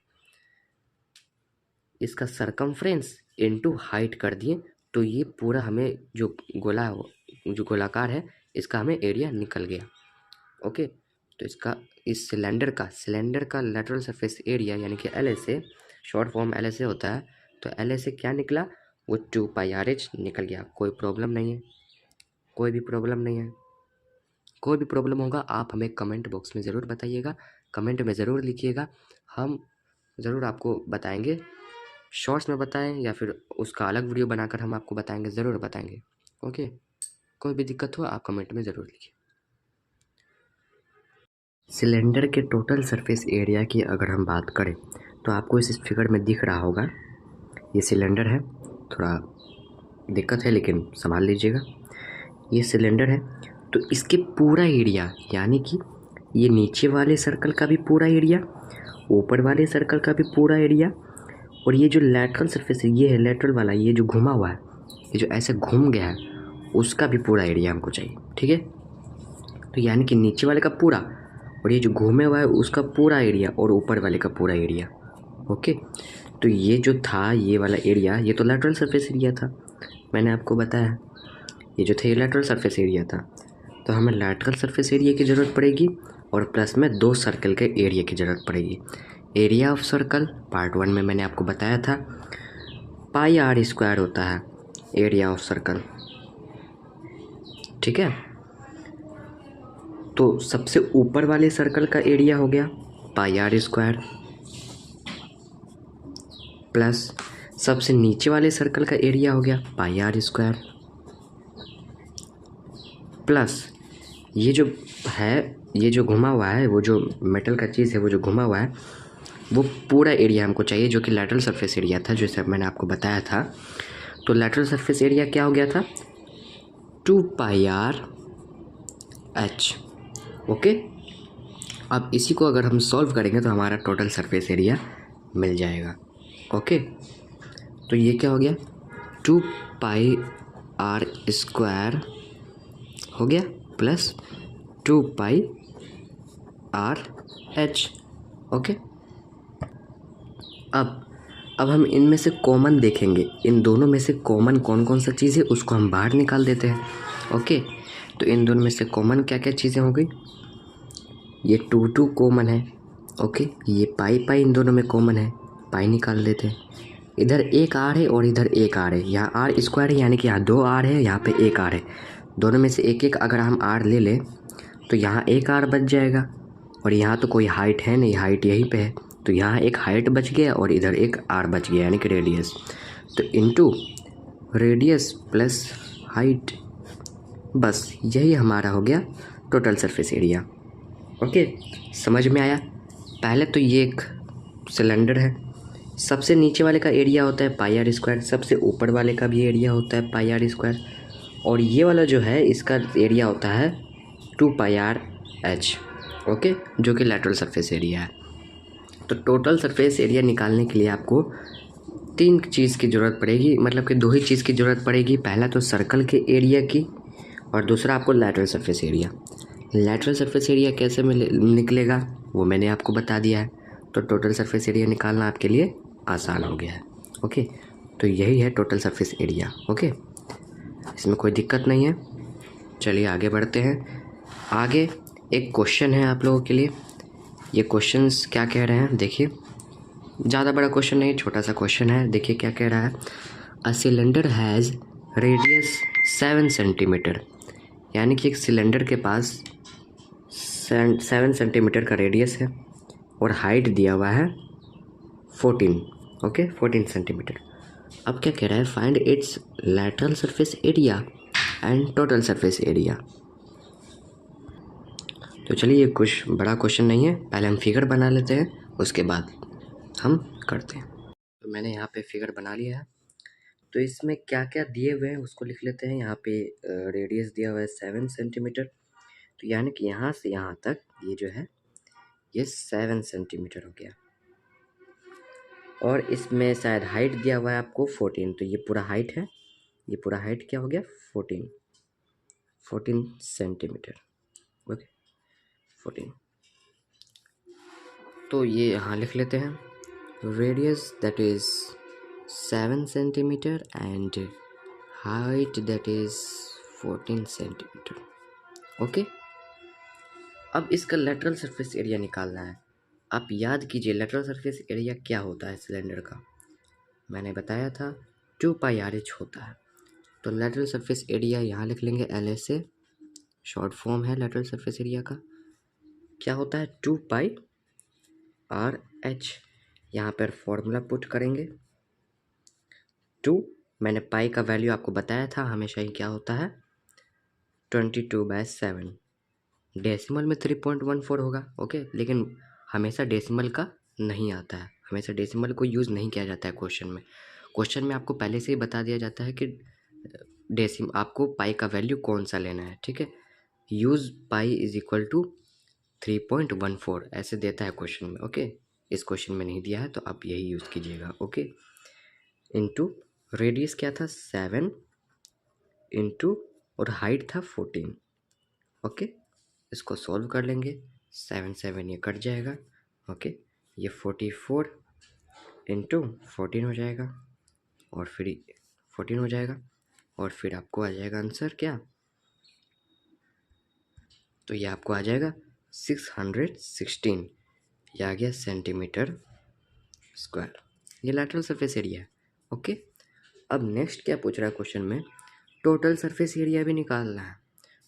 [SPEAKER 1] इसका सरकमफ्रेंस इनटू हाइट कर दिए तो ये पूरा हमें जो गोलाकार है इसका हमें एरिया निकल गया। ओके, तो इसका इस सिलेंडर का लैटरल सरफेस एरिया यानी कि LSA, शॉर्ट फॉर्म LSA होता है, तो LSA क्या निकला, वो 2 पाई RH निकल गया। कोई प्रॉब्लम नहीं है, कोई भी प्रॉब्लम नहीं है। कोई भी प्रॉब्लम होगा आप हमें कमेंट बॉक्स में ज़रूर बताइएगा, कमेंट में ज़रूर लिखिएगा, हम ज़रूर आपको बताएंगे। शॉर्ट्स में बताएं या फिर उसका अलग वीडियो बनाकर हम आपको बताएंगे, ज़रूर बताएंगे। ओके, कोई भी दिक्कत हो आप कमेंट में ज़रूर लिखिए। सिलेंडर के टोटल सरफेस एरिया की अगर हम बात करें तो आपको इस फिगर में दिख रहा होगा, ये सिलेंडर है, थोड़ा दिक्कत है लेकिन संभाल लीजिएगा। ये सिलेंडर है तो इसके पूरा एरिया यानी कि ये नीचे वाले सर्कल का भी पूरा एरिया, ऊपर वाले सर्कल का भी पूरा एरिया, और ये जो लैटरल सरफेस है ये है लैटरल वाला, ये जो घुमा हुआ है, ये जो ऐसे घूम गया है उसका भी पूरा एरिया हमको चाहिए। ठीक है, तो यानी कि नीचे वाले का पूरा और ये जो घूमे हुआ है उसका पूरा एरिया और ऊपर वाले का पूरा एरिया। ओके, तो ये जो था ये वाला एरिया ये तो लैटरल सरफेस एरिया था, मैंने आपको बताया, ये जो था ये लैटरल सरफेस एरिया था। तो हमें लैटरल सरफेस एरिया की ज़रूरत पड़ेगी और प्लस में 2 सर्कल के एरिया की ज़रूरत पड़ेगी। एरिया ऑफ सर्कल पार्ट 1 में मैंने आपको बताया था πr² होता है एरिया ऑफ सर्कल। ठीक है, तो सबसे ऊपर वाले सर्कल का एरिया हो गया πr² प्लस सबसे नीचे वाले सर्कल का एरिया हो गया πr² प्लस ये जो है, ये जो घुमा हुआ है, वो जो मेटल का चीज़ है वो जो घुमा हुआ है वो पूरा एरिया हमको चाहिए, जो कि लैटरल सरफेस एरिया था, जैसे मैंने आपको बताया था। तो लैटरल सरफेस एरिया क्या हो गया था, 2 पाई RH। ओके, अब इसी को अगर हम सॉल्व करेंगे तो हमारा टोटल सरफेस एरिया मिल जाएगा। ओके, तो ये क्या हो गया, 2 πr² हो गया प्लस 2 πr/h। ओके, अब हम इनमें से कॉमन देखेंगे, इन दोनों में से कॉमन कौन कौन सा चीज़ है उसको हम बाहर निकाल देते हैं। ओके, तो इन दोनों में से कॉमन क्या क्या चीज़ें हो गई, ये 2 कॉमन है। ओके, ये पाई इन दोनों में कॉमन है, पाई निकाल देते हैं। इधर एक r है और इधर एक r है, यहाँ r² है यानी कि यहाँ 2 r है, यहाँ पे एक r है, दोनों में से एक एक अगर हम r ले लें तो यहाँ एक r बच जाएगा, और यहाँ तो कोई हाइट है नहीं, हाइट यहीं पे है, तो यहाँ एक हाइट बच गया और इधर एक r बच गया यानी कि रेडियस। तो इनटू रेडियस प्लस हाइट, बस यही हमारा हो गया टोटल सरफेस एरिया। ओके, समझ में आया। पहले तो ये एक सिलेंडर है, सबसे नीचे वाले का एरिया होता है πr², सबसे ऊपर वाले का भी एरिया होता है πr², और ये वाला जो है इसका एरिया होता है 2 πr/h। ओके, जो कि लैटरल सरफेस एरिया है। तो टोटल सरफेस एरिया निकालने के लिए आपको 3 चीज़ की ज़रूरत पड़ेगी, मतलब कि 2 ही चीज़ की ज़रूरत पड़ेगी। पहला तो सर्कल के एरिया की और दूसरा आपको lateral surface area. Lateral surface area कैसे निकलेगा वो मैंने आपको बता दिया है, तो टोटल सरफेस एरिया निकालना आपके लिए आसान हो गया है। ओके, तो यही है टोटल सरफेस एरिया। ओके, इसमें कोई दिक्कत नहीं है। चलिए आगे बढ़ते हैं। आगे एक क्वेश्चन है आप लोगों के लिए, ये क्वेश्चंस क्या कह रहे हैं देखिए, ज़्यादा बड़ा क्वेश्चन नहीं, छोटा सा क्वेश्चन है। देखिए क्या कह रहा है, a cylinder has radius 7 centimetre, यानी कि एक सिलेंडर के पास 7 सेंटीमीटर का रेडियस है और हाइट दिया हुआ है 14। Okay, 14 centimetre. अब क्या कह रहा है, find its lateral surface area and total surface area. तो चलिए, ये कुछ बड़ा क्वेश्चन नहीं है, पहले हम फिगर बना लेते हैं, उसके बाद हम करते हैं। तो मैंने यहाँ पे फिगर बना लिया है। तो इसमें क्या क्या दिए हुए हैं उसको लिख लेते हैं। यहाँ पे रेडियस दिया हुआ है 7 सेंटीमीटर, तो यानी कि यहाँ से यहाँ तक ये जो है ये 7 सेंटीमीटर हो गया। और इसमें शायद हाइट दिया हुआ है आपको 14, तो ये पूरा हाइट है, ये पूरा हाइट क्या हो गया 14 सेंटीमीटर। ओके 14। तो ये यहाँ लिख लेते हैं, radius that is 7 centimetre and height that is 14 centimetre. Okay, अब इसका लेटरल सरफेस एरिया निकालना है। आप याद कीजिए लेटरल सरफेस एरिया क्या होता है सिलेंडर का, मैंने बताया था 2πRH होता है। तो लेटरल सरफेस एरिया यहाँ लिख लेंगे, LSA शॉर्ट फॉर्म है लेटरल सरफेस एरिया का। क्या होता है 2πRH। यहाँ पर फॉर्मूला पुट करेंगे 2, मैंने पाई का वैल्यू आपको बताया था हमेशा ही क्या होता है 22/7। डेसिमल में 3.14 होगा। ओके, लेकिन हमेशा डेसिमल का नहीं आता है, हमेशा डेसिमल को यूज़ नहीं किया जाता है क्वेश्चन में। क्वेश्चन में आपको पहले से ही बता दिया जाता है कि आपको पाई का वैल्यू कौन सा लेना है। ठीक है, use pi is equal to 3.14 ऐसे देता है क्वेश्चन में। ओके, इस क्वेश्चन में नहीं दिया है तो आप यही यूज़ कीजिएगा। ओके, इनटू रेडियस क्या था 7 इनटू और हाइट था 14। ओके, इसको सॉल्व कर लेंगे, 7 7 ये कट जाएगा। ओके, ये 44 इंटू 14 हो जाएगा और फिर 14 हो जाएगा और फिर आपको आ जाएगा आंसर क्या, तो ये आपको आ जाएगा 616, ये आ गया सेंटीमीटर स्क्वायर। ये लैटरल सरफेस एरिया है। ओके, अब नेक्स्ट क्या पूछ रहा है क्वेश्चन में, टोटल सरफेस एरिया भी निकालना है।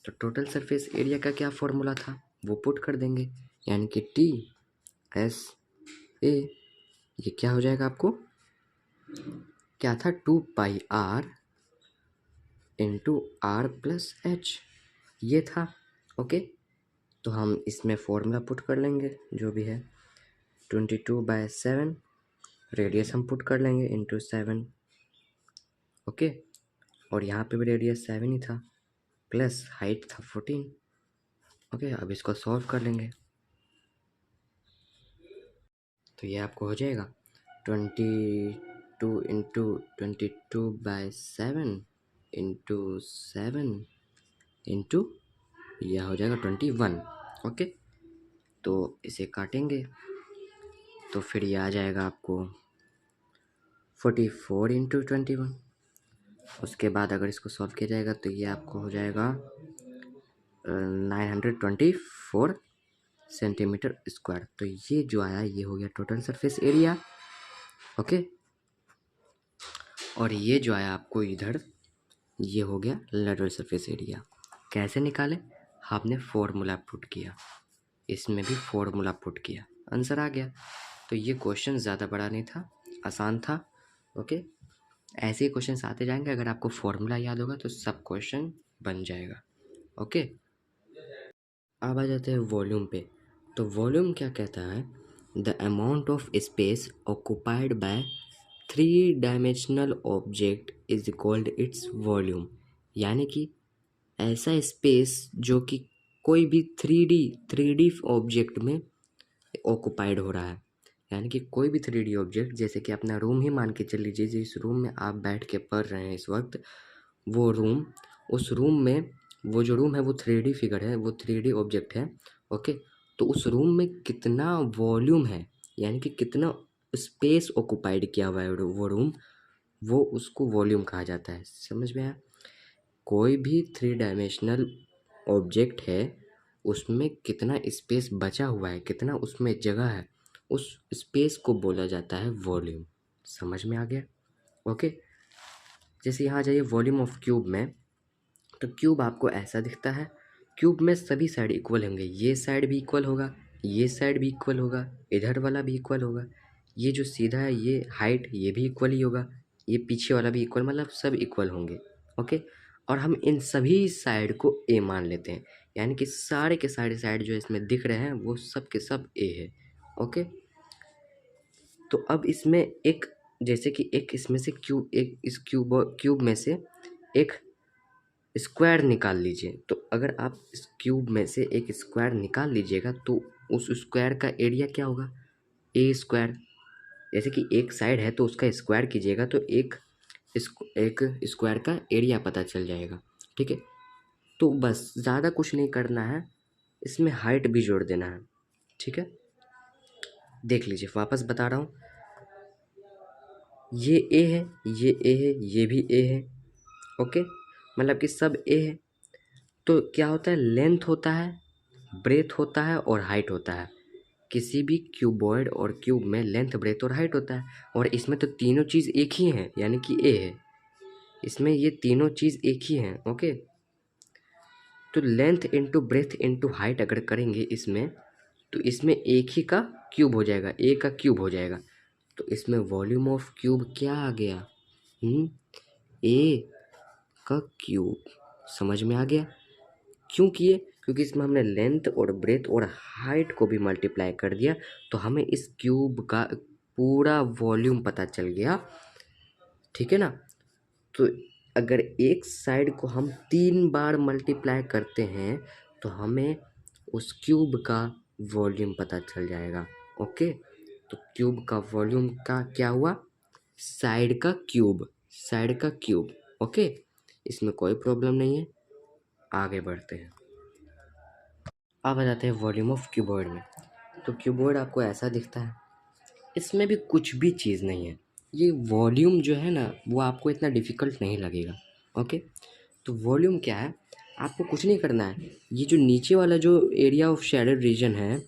[SPEAKER 1] तो टोटल सरफेस एरिया का क्या फॉर्मूला था वो पुट कर देंगे, यानी कि TSA, ये क्या हो जाएगा आपको, क्या था 2πR इंटू R+H, ये था। ओके, तो हम इसमें फॉर्मूला पुट कर लेंगे जो भी है 22/7, रेडियस हम पुट कर लेंगे इंटू 7। ओके, और यहाँ पे भी रेडियस 7 ही था प्लस हाइट था 14। ओके, अब इसको सॉल्व कर लेंगे तो ये आपको हो जाएगा 22 इंटू 22/7 इंटू 7 इंटू यह हो जाएगा 21। ओके, तो इसे काटेंगे तो फिर ये आ जाएगा आपको 44 इंटू 21। उसके बाद अगर इसको सॉल्व किया जाएगा तो ये आपको हो जाएगा 924 सेंटीमीटर स्क्वायर। तो ये जो आया ये हो गया टोटल सरफेस एरिया। ओके, और ये जो आया आपको इधर ये हो गया लेटरल सरफेस एरिया। कैसे निकाले, आपने फॉर्मूला पुट किया, इसमें भी फॉर्मूला पुट किया, आंसर आ गया। तो ये क्वेश्चन ज़्यादा बड़ा नहीं था, आसान था। ओके, ऐसे ही क्वेश्चन आते जाएंगे, अगर आपको फॉर्मूला याद होगा तो सब क्वेश्चन बन जाएगा। ओके, अब आ जाते हैं वॉल्यूम पे। तो वॉल्यूम क्या कहता है, the amount of space occupied by 3 dimensional object is called its volume. यानी कि ऐसा स्पेस जो कि कोई भी 3D ऑब्जेक्ट में ऑक्यूपाइड हो रहा है। यानी कि कोई भी 3D ऑब्जेक्ट, जैसे कि अपना रूम ही मान के चल लीजिए, जिस रूम में आप बैठ के पढ़ रहे हैं इस वक्त, वो रूम, उस रूम में वो जो रूम है वो 3D फिगर है, वो 3D ऑब्जेक्ट है। ओके, तो उस रूम में कितना वॉल्यूम है, यानी कि कितना स्पेस ऑक्यूपाइड किया हुआ है वो रूम, वो उसको वॉल्यूम कहा जाता है। समझ में आया, कोई भी 3 डायमेंशनल ऑब्जेक्ट है उसमें कितना स्पेस बचा हुआ है, कितना उसमें जगह है, उस स्पेस को बोला जाता है वॉल्यूम। समझ में आ गया। ओके, जैसे यहाँ जाइए वॉल्यूम ऑफ क्यूब में, तो क्यूब आपको ऐसा दिखता है, क्यूब में सभी साइड इक्वल होंगे, ये साइड भी इक्वल होगा, ये साइड भी इक्वल होगा, इधर वाला भी इक्वल होगा, ये जो सीधा है ये हाइट ये भी इक्वल ही होगा, ये पीछे वाला भी इक्वल, मतलब सब इक्वल होंगे। ओके, और हम इन सभी साइड को ए मान लेते हैं, यानी कि सारे के सारे साइड जो इसमें दिख रहे हैं वो सब के सब ए है। ओके, तो अब इसमें एक, जैसे कि एक इसमें से क्यूब, एक इस क्यूब में से एक स्क्वायर निकाल लीजिए। तो अगर आप इस क्यूब में से एक स्क्वायर निकाल लीजिएगा तो उस स्क्वायर का एरिया क्या होगा, ए स्क्वायर। जैसे कि एक साइड है तो उसका स्क्वायर कीजिएगा तो एक स्क्वायर का एरिया पता चल जाएगा। ठीक है, तो बस ज़्यादा कुछ नहीं करना है, इसमें हाइट भी जोड़ देना है। ठीक है, देख लीजिए, वापस बता रहा हूँ, ये ए है, ये ए है, ये भी ए है। ओके, मतलब कि सब ए है। तो क्या होता है, लेंथ होता है, ब्रेथ होता है और हाइट होता है। किसी भी क्यूबॉइड और क्यूब में लेंथ, ब्रेथ और हाइट होता है। और इसमें तो तीनों चीज़ एक ही हैं, यानी कि ए है। इसमें ये तीनों चीज़ एक ही हैं। ओके, तो length into breadth into height अगर करेंगे इसमें, तो इसमें एक ही का क्यूब हो जाएगा, ए का क्यूब हो जाएगा। तो इसमें वॉल्यूम ऑफ क्यूब क्या आ गया, ए का क्यूब। समझ में आ गया क्यों किए, क्योंकि इसमें हमने लेंथ और ब्रेथ और हाइट को भी मल्टीप्लाई कर दिया, तो हमें इस क्यूब का पूरा वॉल्यूम पता चल गया। ठीक है ना, तो अगर एक साइड को हम 3 बार मल्टीप्लाई करते हैं तो हमें उस क्यूब का वॉल्यूम पता चल जाएगा। ओके, तो क्यूब का वॉल्यूम का क्या हुआ, साइड का क्यूब, साइड का क्यूब। ओके, इसमें कोई प्रॉब्लम नहीं है, आगे बढ़ते हैं। अब आ जाते हैं वॉल्यूम ऑफ क्यूबॉइड में। तो क्यूबॉइड आपको ऐसा दिखता है, इसमें भी कुछ भी चीज़ नहीं है। ये वॉल्यूम जो है ना वो आपको इतना डिफ़िकल्ट नहीं लगेगा। ओके, तो वॉल्यूम क्या है, आपको कुछ नहीं करना है। ये जो नीचे वाला जो एरिया ऑफ शेडेड रीजन है,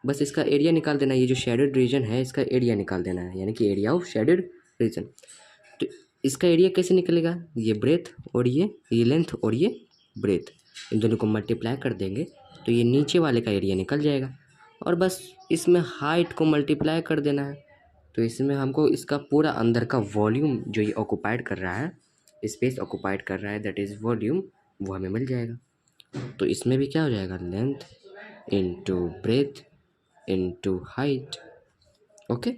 [SPEAKER 1] बस इसका एरिया निकाल देना है। ये जो शेडेड रीजन है इसका एरिया निकाल देना है, यानी कि एरिया ऑफ शेडेड रीजन। तो इसका एरिया कैसे निकलेगा, ये ब्रेथ और ये लेंथ और ये ब्रेथ, इन दोनों को मल्टीप्लाई कर देंगे तो ये नीचे वाले का एरिया निकल जाएगा। और बस इसमें हाइट को मल्टीप्लाई कर देना है, तो इसमें हमको इसका पूरा अंदर का वॉल्यूम जो ये ऑक्यूपाइड कर रहा है, स्पेस ऑक्यूपाइड कर रहा है, दैट इज़ वॉल्यूम, वो हमें मिल जाएगा। तो इसमें भी क्या हो जाएगा, length into breadth into height. Okay,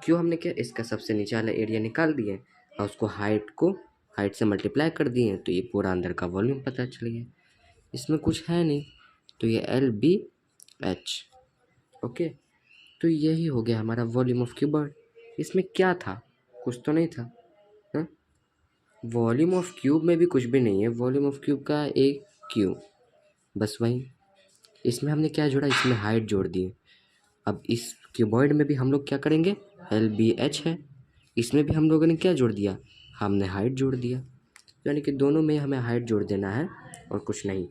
[SPEAKER 1] क्यों हमने क्या, इसका सबसे नीचे वाला एरिया निकाल दिए और उसको हाइट से मल्टीप्लाई कर दिए, तो ये पूरा अंदर का वॉल्यूम पता चल गया। इसमें कुछ है नहीं, तो ये LBH। ओके, तो यही हो गया हमारा वॉल्यूम ऑफ क्यूबॉइड। इसमें क्या था, कुछ तो नहीं था। हाँ, वॉल्यूम ऑफ क्यूब में भी कुछ भी नहीं है, वॉल्यूम ऑफ क्यूब का एक क्यूब, बस वही। इसमें हमने क्या जोड़ा, इसमें हाइट जोड़ दी। अब इस क्यूबॉइड में भी हम लोग क्या करेंगे, LBH है, इसमें भी हम लोगों ने क्या जोड़ दिया, हमने हाइट जोड़ दिया। यानी कि दोनों में हमें हाइट जोड़ देना है और कुछ नहीं,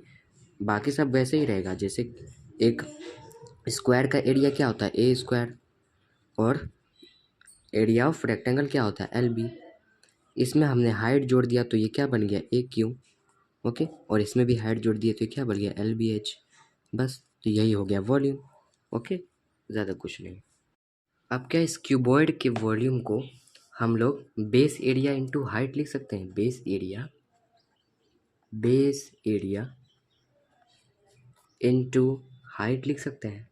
[SPEAKER 1] बाकी सब वैसे ही रहेगा। जैसे एक स्क्वायर का एरिया क्या होता है, ए स्क्वायर, और एरिया ऑफ रेक्टेंगल क्या होता है, LB। इसमें हमने हाइट जोड़ दिया तो ये क्या बन गया, ए क्यू। ओके, और इसमें भी हाइट जोड़ दिया तो ये क्या बन गया, LBH। बस, तो यही हो गया वॉल्यूम। ओके, ज़्यादा कुछ नहीं। अब क्या, इस क्यूबॉइड के वॉल्यूम को हम लोग बेस एरिया इंटू हाइट लिख सकते हैं। बेस एरिया इंटू हाइट लिख सकते हैं।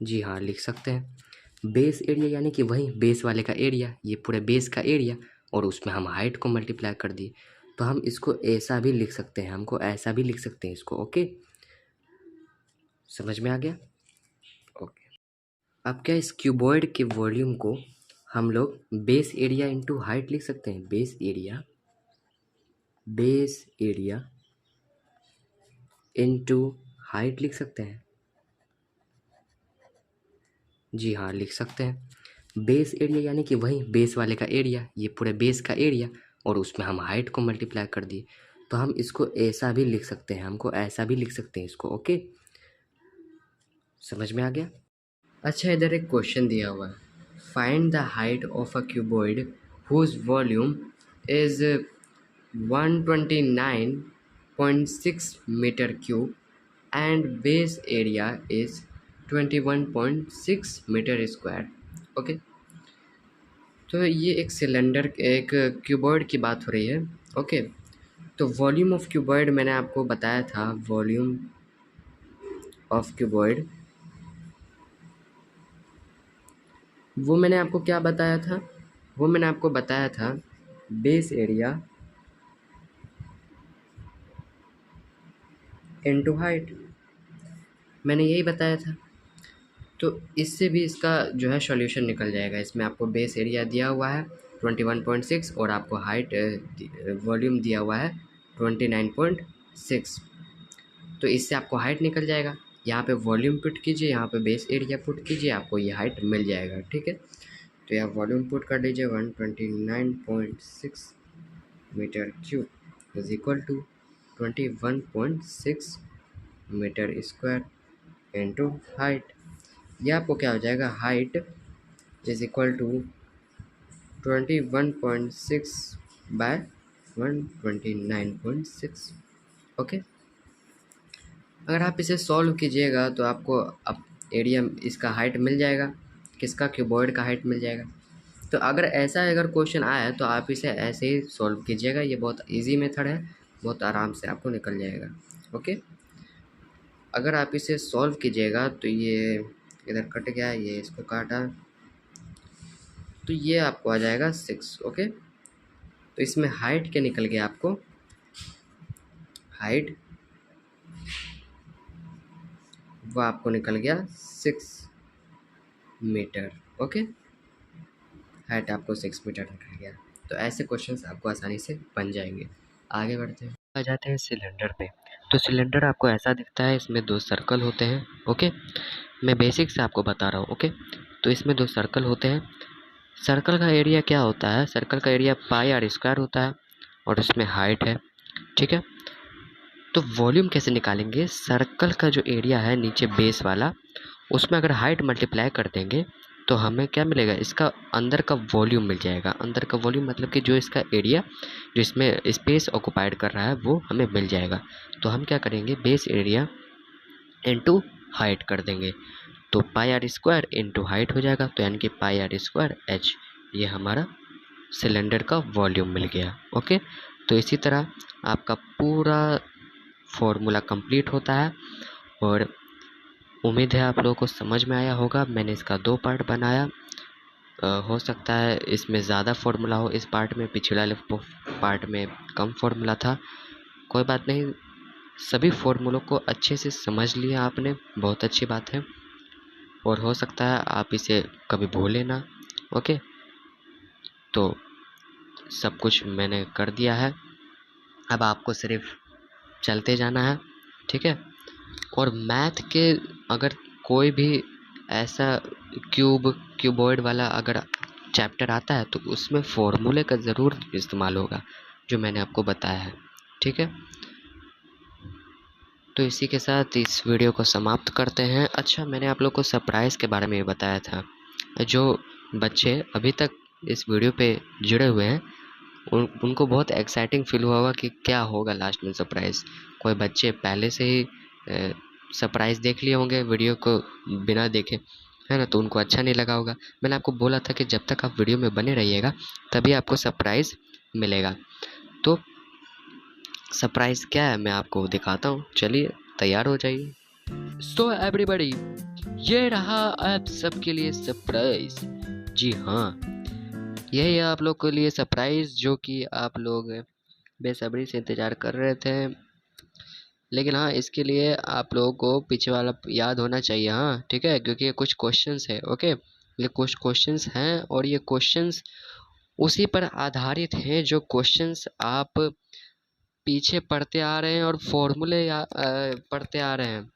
[SPEAKER 1] जी हाँ, लिख सकते हैं। बेस एरिया यानी कि वही बेस वाले का एरिया, ये पूरे बेस का एरिया, और उसमें हम हाइट को मल्टीप्लाई कर दिए। तो हम इसको ऐसा भी लिख सकते हैं, हमको ऐसा भी लिख सकते हैं इसको। ओके, समझ में आ गया। ओके, अब क्या, इस क्यूबॉइड के वॉल्यूम को हम लोग बेस एरिया इंटू हाइट लिख सकते हैं। बेस एरिया इंटू हाइट लिख सकते हैं। जी हाँ, लिख सकते हैं। बेस एरिया यानी कि वही बेस वाले का एरिया, ये पूरे बेस का एरिया, और उसमें हम हाइट को मल्टीप्लाई कर दिए। तो हम इसको ऐसा भी लिख सकते हैं, हमको ऐसा भी लिख सकते हैं इसको। ओके, समझ में आ गया। अच्छा, इधर एक क्वेश्चन दिया हुआ है, find the height of a cuboid whose volume is 129.6 metre cube and base area is 21.6 metre square. Okay, तो ये एक सिलेंडर, एक क्यूबॉइड की बात हो रही है। ओके, तो वॉल्यूम ऑफ क्यूबॉइड मैंने आपको बताया था, वॉल्यूम ऑफ क्यूबॉइड वो मैंने आपको क्या बताया था, वो मैंने आपको बताया था बेस एरिया इनटू हाइट, मैंने यही बताया था। तो इससे भी इसका जो है सॉल्यूशन निकल जाएगा। इसमें आपको बेस एरिया दिया हुआ है 21.6 और आपको हाइट वॉल्यूम दिया हुआ है 29.6। तो इससे आपको हाइट निकल जाएगा। यहाँ पे वॉल्यूम पुट कीजिए, यहाँ पे बेस एरिया पुट कीजिए, आपको ये हाइट मिल जाएगा। ठीक है, तो यहाँ वॉल्यूम पुट कर लीजिए 129.6 metre cube is equal to 21.6 metre square into height. यह आपको क्या हो जाएगा, height is equal to 21.6 by 129.6। Okay, अगर आप इसे सॉल्व कीजिएगा तो आपको अब एरिया इसका हाइट मिल जाएगा, किसका, क्यूबॉइड का हाइट मिल जाएगा। तो अगर ऐसा अगर क्वेश्चन आया तो आप इसे ऐसे ही सॉल्व कीजिएगा। ये बहुत इजी मेथड है, बहुत आराम से आपको निकल जाएगा। ओके, अगर आप इसे सॉल्व कीजिएगा तो ये इधर कट गया, ये इसको काटा, तो ये आपको आ जाएगा 6। ओके, तो इसमें हाइट क्या निकल गया आपको, हाइट वो आपको निकल गया 6 मीटर। ओके, हाइट आपको 6 मीटर निकल गया। तो ऐसे क्वेश्चंस आपको आसानी से बन जाएंगे। आगे बढ़ते हैं, आ जाते हैं सिलेंडर पे। तो सिलेंडर आपको ऐसा दिखता है, इसमें 2 सर्कल होते हैं। ओके, मैं बेसिक से आपको बता रहा हूँ। ओके, तो इसमें 2 सर्कल होते हैं। सर्कल का एरिया क्या होता है, सर्कल का एरिया पाई आर स्क्वायर होता है और उसमें हाइट है। ठीक है, तो वॉल्यूम कैसे निकालेंगे, सर्कल का जो एरिया है नीचे बेस वाला, उसमें अगर हाइट मल्टीप्लाई कर देंगे तो हमें क्या मिलेगा, इसका अंदर का वॉल्यूम मिल जाएगा। अंदर का वॉल्यूम मतलब कि जो इसका एरिया, जो इसमें स्पेस ऑक्युपाइड कर रहा है, वो हमें मिल जाएगा। तो हम क्या करेंगे, बेस एरिया इनटू हाइट कर देंगे, तो पाई आर स्क्वायर इनटू हाइट हो जाएगा, तो यानी कि पाई आर स्क्वायर एच, ये हमारा सिलेंडर का वॉल्यूम मिल गया। ओके, तो इसी तरह आपका पूरा फॉर्मूला कंप्लीट होता है। और उम्मीद है आप लोगों को समझ में आया होगा। मैंने इसका 2 पार्ट बनाया, हो सकता है इसमें ज़्यादा फार्मूला हो इस पार्ट में, पिछले वाले पार्ट में कम फार्मूला था। कोई बात नहीं, सभी फार्मूलों को अच्छे से समझ लिया आपने, बहुत अच्छी बात है। और हो सकता है आप इसे कभी भूलें ना। ओके, तो सब कुछ मैंने कर दिया है, अब आपको सिर्फ चलते जाना है। ठीक है, और मैथ के अगर कोई भी ऐसा क्यूबॉइड वाला अगर चैप्टर आता है तो उसमें फॉर्मूले का ज़रूर इस्तेमाल होगा, जो मैंने आपको बताया है। ठीक है, तो इसी के साथ इस वीडियो को समाप्त करते हैं। अच्छा, मैंने आप लोग को सरप्राइज़ के बारे में बताया था। जो बच्चे अभी तक इस वीडियो पे जुड़े हुए हैं उनको बहुत एक्साइटिंग फील हुआ होगा कि क्या होगा लास्ट में सरप्राइज़। कोई बच्चे पहले से ही सरप्राइज़ देख लिए होंगे वीडियो को बिना देखे, है ना, तो उनको अच्छा नहीं लगा होगा। मैंने आपको बोला था कि जब तक आप वीडियो में बने रहिएगा तभी आपको सरप्राइज़ मिलेगा। तो सरप्राइज़ क्या है मैं आपको दिखाता हूँ, चलिए तैयार हो जाइए। सो एवरीबॉडी, ये रहा आप सबके लिए सरप्राइज़। जी हाँ, यही है आप लोग के लिए सरप्राइज़, जो कि आप लोग बेसब्री से इंतज़ार कर रहे थे। लेकिन हाँ, इसके लिए आप लोगों को पीछे वाला याद होना चाहिए। हाँ ठीक है, क्योंकि ये कुछ क्वेश्चंस है। ओके, ये कुछ क्वेश्चंस हैं और ये क्वेश्चंस उसी पर आधारित हैं जो क्वेश्चंस आप पीछे पढ़ते आ रहे हैं और फॉर्मूले पढ़ते आ रहे हैं।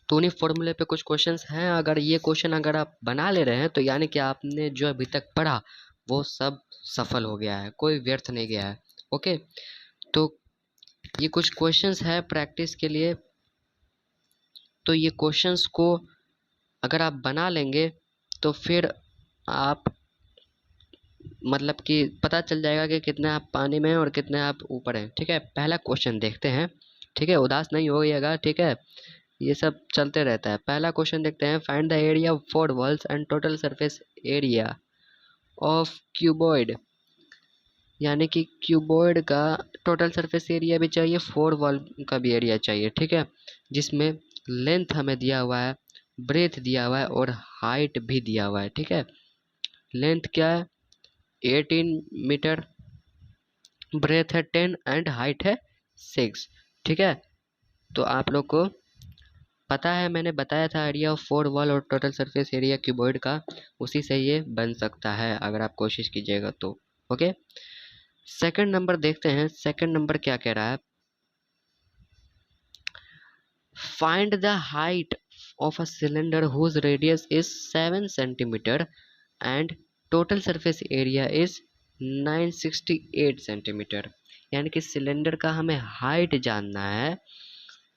[SPEAKER 1] तो उन्हीं फॉर्मूले पे कुछ क्वेश्चंस हैं। अगर ये क्वेश्चन अगर आप बना ले रहे हैं तो यानी कि आपने जो अभी तक पढ़ा वो सब सफल हो गया है, कोई व्यर्थ नहीं गया है। ओके, तो ये कुछ क्वेश्चंस है प्रैक्टिस के लिए। तो ये क्वेश्चंस को अगर आप बना लेंगे तो फिर आप मतलब कि पता चल जाएगा कि कितने आप पानी में हैं और कितने आप ऊपर हैं। ठीक है, पहला क्वेश्चन देखते हैं। ठीक है, उदास नहीं होइएगा। ठीक है, ये सब चलते रहता है। पहला क्वेश्चन देखते हैं, find the area of 4 walls and total surface area of cuboid
[SPEAKER 2] यानी कि क्यूबॉइड का टोटल सरफेस एरिया भी चाहिए, 4 वॉल का भी एरिया चाहिए, ठीक है, जिसमें लेंथ हमें दिया हुआ है, ब्रेथ दिया हुआ है और हाइट भी दिया हुआ है, ठीक है। लेंथ क्या है 18 मीटर, ब्रेथ है 10 एंड हाइट है 6, ठीक है। तो आप लोग को पता है, मैंने बताया था एरिया ऑफ 4 वॉल और टोटल सरफेस एरिया क्यूबॉइड का, उसी से ये बन सकता है अगर आप कोशिश कीजिएगा तो। ओके, सेकंड नंबर देखते हैं, सेकंड नंबर क्या कह रहा है, find the height of a cylinder whose radius is 7 centimetre and total surface area is 968 centimetre. यानी कि सिलेंडर का हमें हाइट जानना है,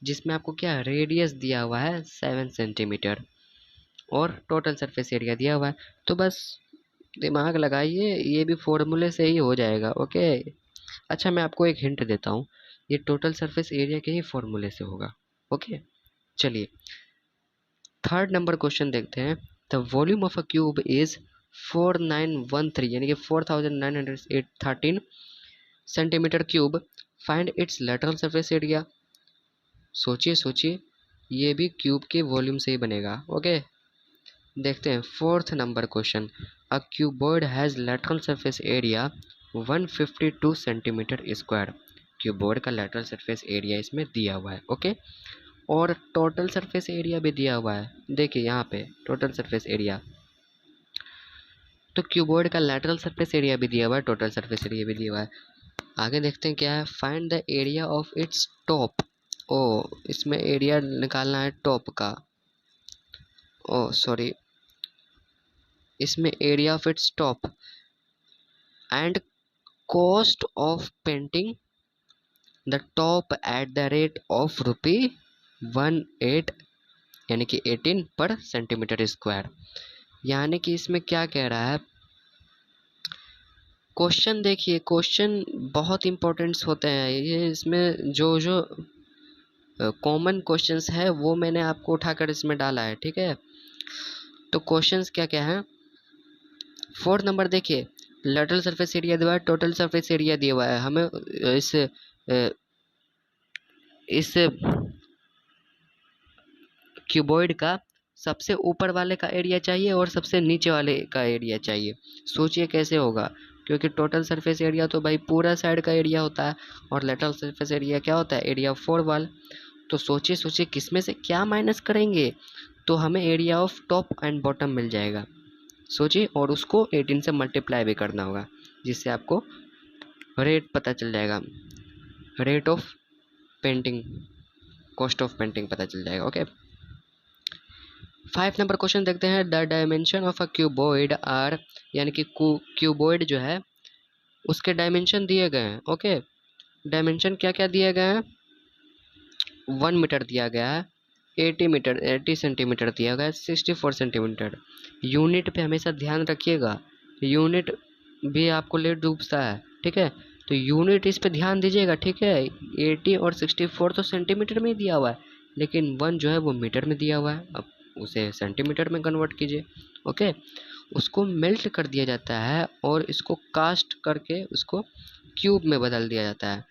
[SPEAKER 2] जिसमें आपको क्या रेडियस दिया हुआ है 7 सेंटीमीटर और टोटल सरफेस एरिया दिया हुआ है। तो बस दिमाग लगाइए, ये भी फॉर्मूले से ही हो जाएगा। ओके, अच्छा मैं आपको एक हिंट देता हूँ, ये टोटल सरफेस एरिया के ही फॉर्मूले से होगा। ओके, चलिए थर्ड नंबर क्वेश्चन देखते हैं। The volume of a cube is 4913 यानी कि 4913 centimetre cube, find its lateral surface area. सोचिए सोचिए, ये भी क्यूब के वॉल्यूम से ही बनेगा। ओके, देखते हैं fourth number question. A cuboid has lateral surface area 152 centimetre square. Cuboid का लेटरल सरफेस एरिया इसमें दिया हुआ है। ओके, और टोटल सरफेस एरिया भी दिया हुआ है, देखिए यहाँ पे टोटल सरफेस एरिया। तो क्यूबॉइड का लेटरल सरफेस एरिया भी दिया हुआ है, टोटल सरफेस एरिया भी दिया हुआ है। आगे देखते हैं क्या है, find the area of its top. Oh, इसमें एरिया निकालना है टॉप का। ओ सॉरी, इसमें area of its top and cost of painting the top at the rate of ₹18 यानी कि 18 पर सेंटीमीटर स्क्वायर। यानी कि इसमें क्या कह रहा है, क्वेश्चन देखिए, क्वेश्चन बहुत इंपॉर्टेंट्स होते हैं ये, इसमें जो जो कॉमन क्वेश्चंस है वो मैंने आपको उठाकर इसमें डाला है, ठीक है। तो क्वेश्चंस क्या क्या है, फोर्थ नंबर देखिए, लेटरल सरफेस एरिया दिया हुआ है, टोटल सरफेस एरिया दिया हुआ है हमें। इस क्यूबॉइड का सबसे ऊपर वाले का एरिया चाहिए और सबसे नीचे वाले का एरिया चाहिए। सोचिए कैसे होगा, क्योंकि टोटल सरफेस एरिया तो भाई पूरा साइड का एरिया होता है और लेटरल सरफेस एरिया क्या होता है, एरिया ऑफ 4 वाल। तो सोचिए सोचिए किसमें से क्या माइनस करेंगे, तो हमें area of top and bottom मिल जाएगा। सोचिए, और उसको 18 से मल्टीप्लाई भी करना होगा, जिससे आपको रेट पता चल जाएगा, rate of painting, cost of painting पता चल जाएगा। ओके, 5 नंबर क्वेश्चन देखते हैं। The dimension of a cuboid are, यानी कि क्यूबॉइड जो है उसके डायमेंशन दिए गए हैं। ओके, डायमेंशन क्या क्या दिए गए हैं, 1 मीटर दिया गया है, 80 सेंटीमीटर दिया गया है, 64 सेंटीमीटर। यूनिट पे हमेशा ध्यान रखिएगा, यूनिट भी आपको लेट डूबता है, ठीक है। तो यूनिट इस पे ध्यान दीजिएगा, ठीक है। 80 और 64 तो सेंटीमीटर में ही दिया हुआ है, लेकिन 1 जो है वो मीटर में दिया हुआ है, अब उसे सेंटीमीटर में कन्वर्ट कीजिए। ओके, उसको मेल्ट कर दिया जाता है और इसको कास्ट करके उसको क्यूब में बदल दिया जाता है,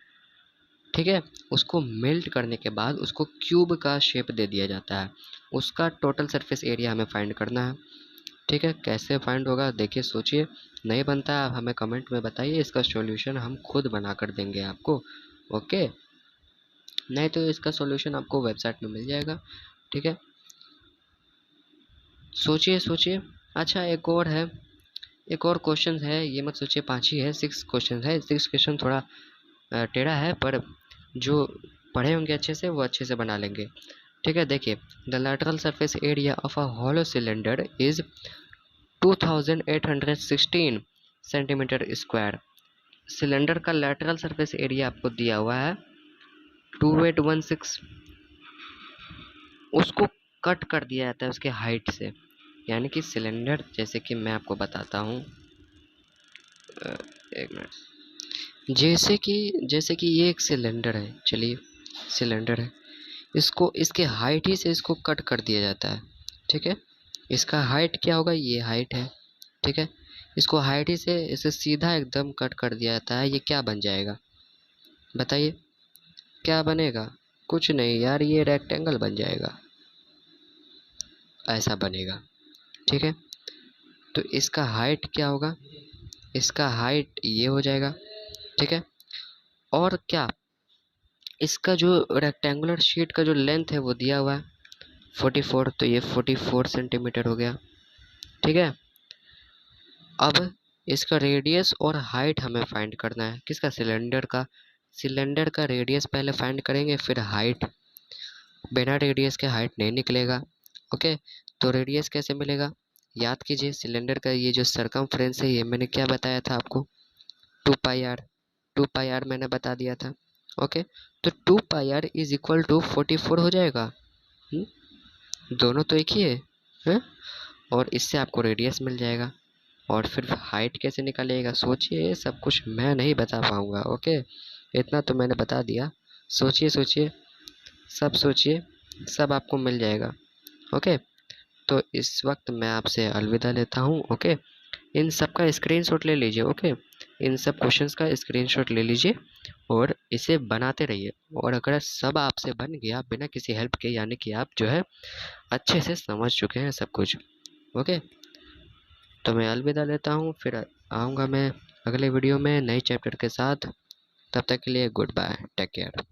[SPEAKER 2] ठीक है। उसको मेल्ट करने के बाद उसको क्यूब का शेप दे दिया जाता है। उसका टोटल सरफेस एरिया हमें फाइंड करना है, ठीक है। कैसे फाइंड होगा देखिए, सोचिए, नहीं बनता है आप हमें कमेंट में बताइए, इसका सॉल्यूशन हम खुद बना कर देंगे आपको। ओके, नहीं तो इसका सॉल्यूशन आपको वेबसाइट में मिल जाएगा, ठीक है। सोचिए सोचिए, अच्छा एक और है, एक और क्वेश्चन है, ये मत सोचिए 5 ही है, 6 क्वेश्चन है। 6 क्वेश्चन थोड़ा टेढ़ा है, पर जो पढ़े होंगे अच्छे से वो अच्छे से बना लेंगे, ठीक है। देखिए, the lateral surface area of a hollow cylinder is 2816 centimetre square. Cylinder का लैटरल सरफेस एरिया आपको दिया हुआ है 2816, उसको कट कर दिया जाता है उसके हाइट से। यानी कि सिलेंडर, जैसे कि मैं आपको बताता हूँ, एक मिनट, जैसे कि ये एक सिलेंडर है, चलिए सिलेंडर है, इसको इसके हाइट ही से इसको कट कर दिया जाता है, ठीक है। इसका हाइट क्या होगा, ये हाइट है, ठीक है। इसको हाइट ही से इसे सीधा एकदम कट कर दिया जाता है, ये क्या बन जाएगा बताइए, क्या बनेगा? कुछ नहीं यार, ये रेक्टेंगल बन जाएगा, ऐसा बनेगा। ठीक है, तो इसका हाइट क्या होगा? इसका हाइट ये हो जाएगा। ठीक है, और क्या, इसका जो रेक्टेंगुलर शीट का जो लेंथ है वो दिया हुआ है 44, तो ये 44 सेंटीमीटर हो गया। ठीक है, अब इसका रेडियस और हाइट हमें फाइंड करना है, किसका? सिलेंडर का। सिलेंडर का रेडियस पहले फाइंड करेंगे, फिर हाइट। बिना रेडियस के हाइट नहीं निकलेगा। ओके, तो रेडियस कैसे मिलेगा? याद कीजिए, सिलेंडर का ये जो सरकमफ्रेंस है, ये मैंने क्या बताया था आपको? 2 पाई आर। 2 पाई आर मैंने बता दिया था। ओके, तो 2 पाई आर इज इक्वल टू 44 हो जाएगा। दोनों तो एक ही है? और इससे आपको रेडियस मिल जाएगा। और फिर हाइट कैसे निकालिएगा? सोचिए, सब कुछ मैं नहीं बता पाऊँगा। ओके, इतना तो मैंने बता दिया। सोचिए सोचिए, सब सोचिए, सब आपको मिल जाएगा। ओके, तो इस वक्त मैं आपसे अलविदा लेता हूँ। ओके, इन सब का स्क्रीनशॉट ले लीजिए। ओके, इन सब क्वेश्चंस का स्क्रीनशॉट ले लीजिए और इसे बनाते रहिए। और अगर सब आपसे बन गया बिना किसी हेल्प के, यानी कि आप जो है अच्छे से समझ चुके हैं सब कुछ। ओके, तो मैं अलविदा लेता हूँ, फिर आऊँगा मैं अगले वीडियो में नए चैप्टर के साथ। तब तक के लिए गुड बाय, टेक केयर।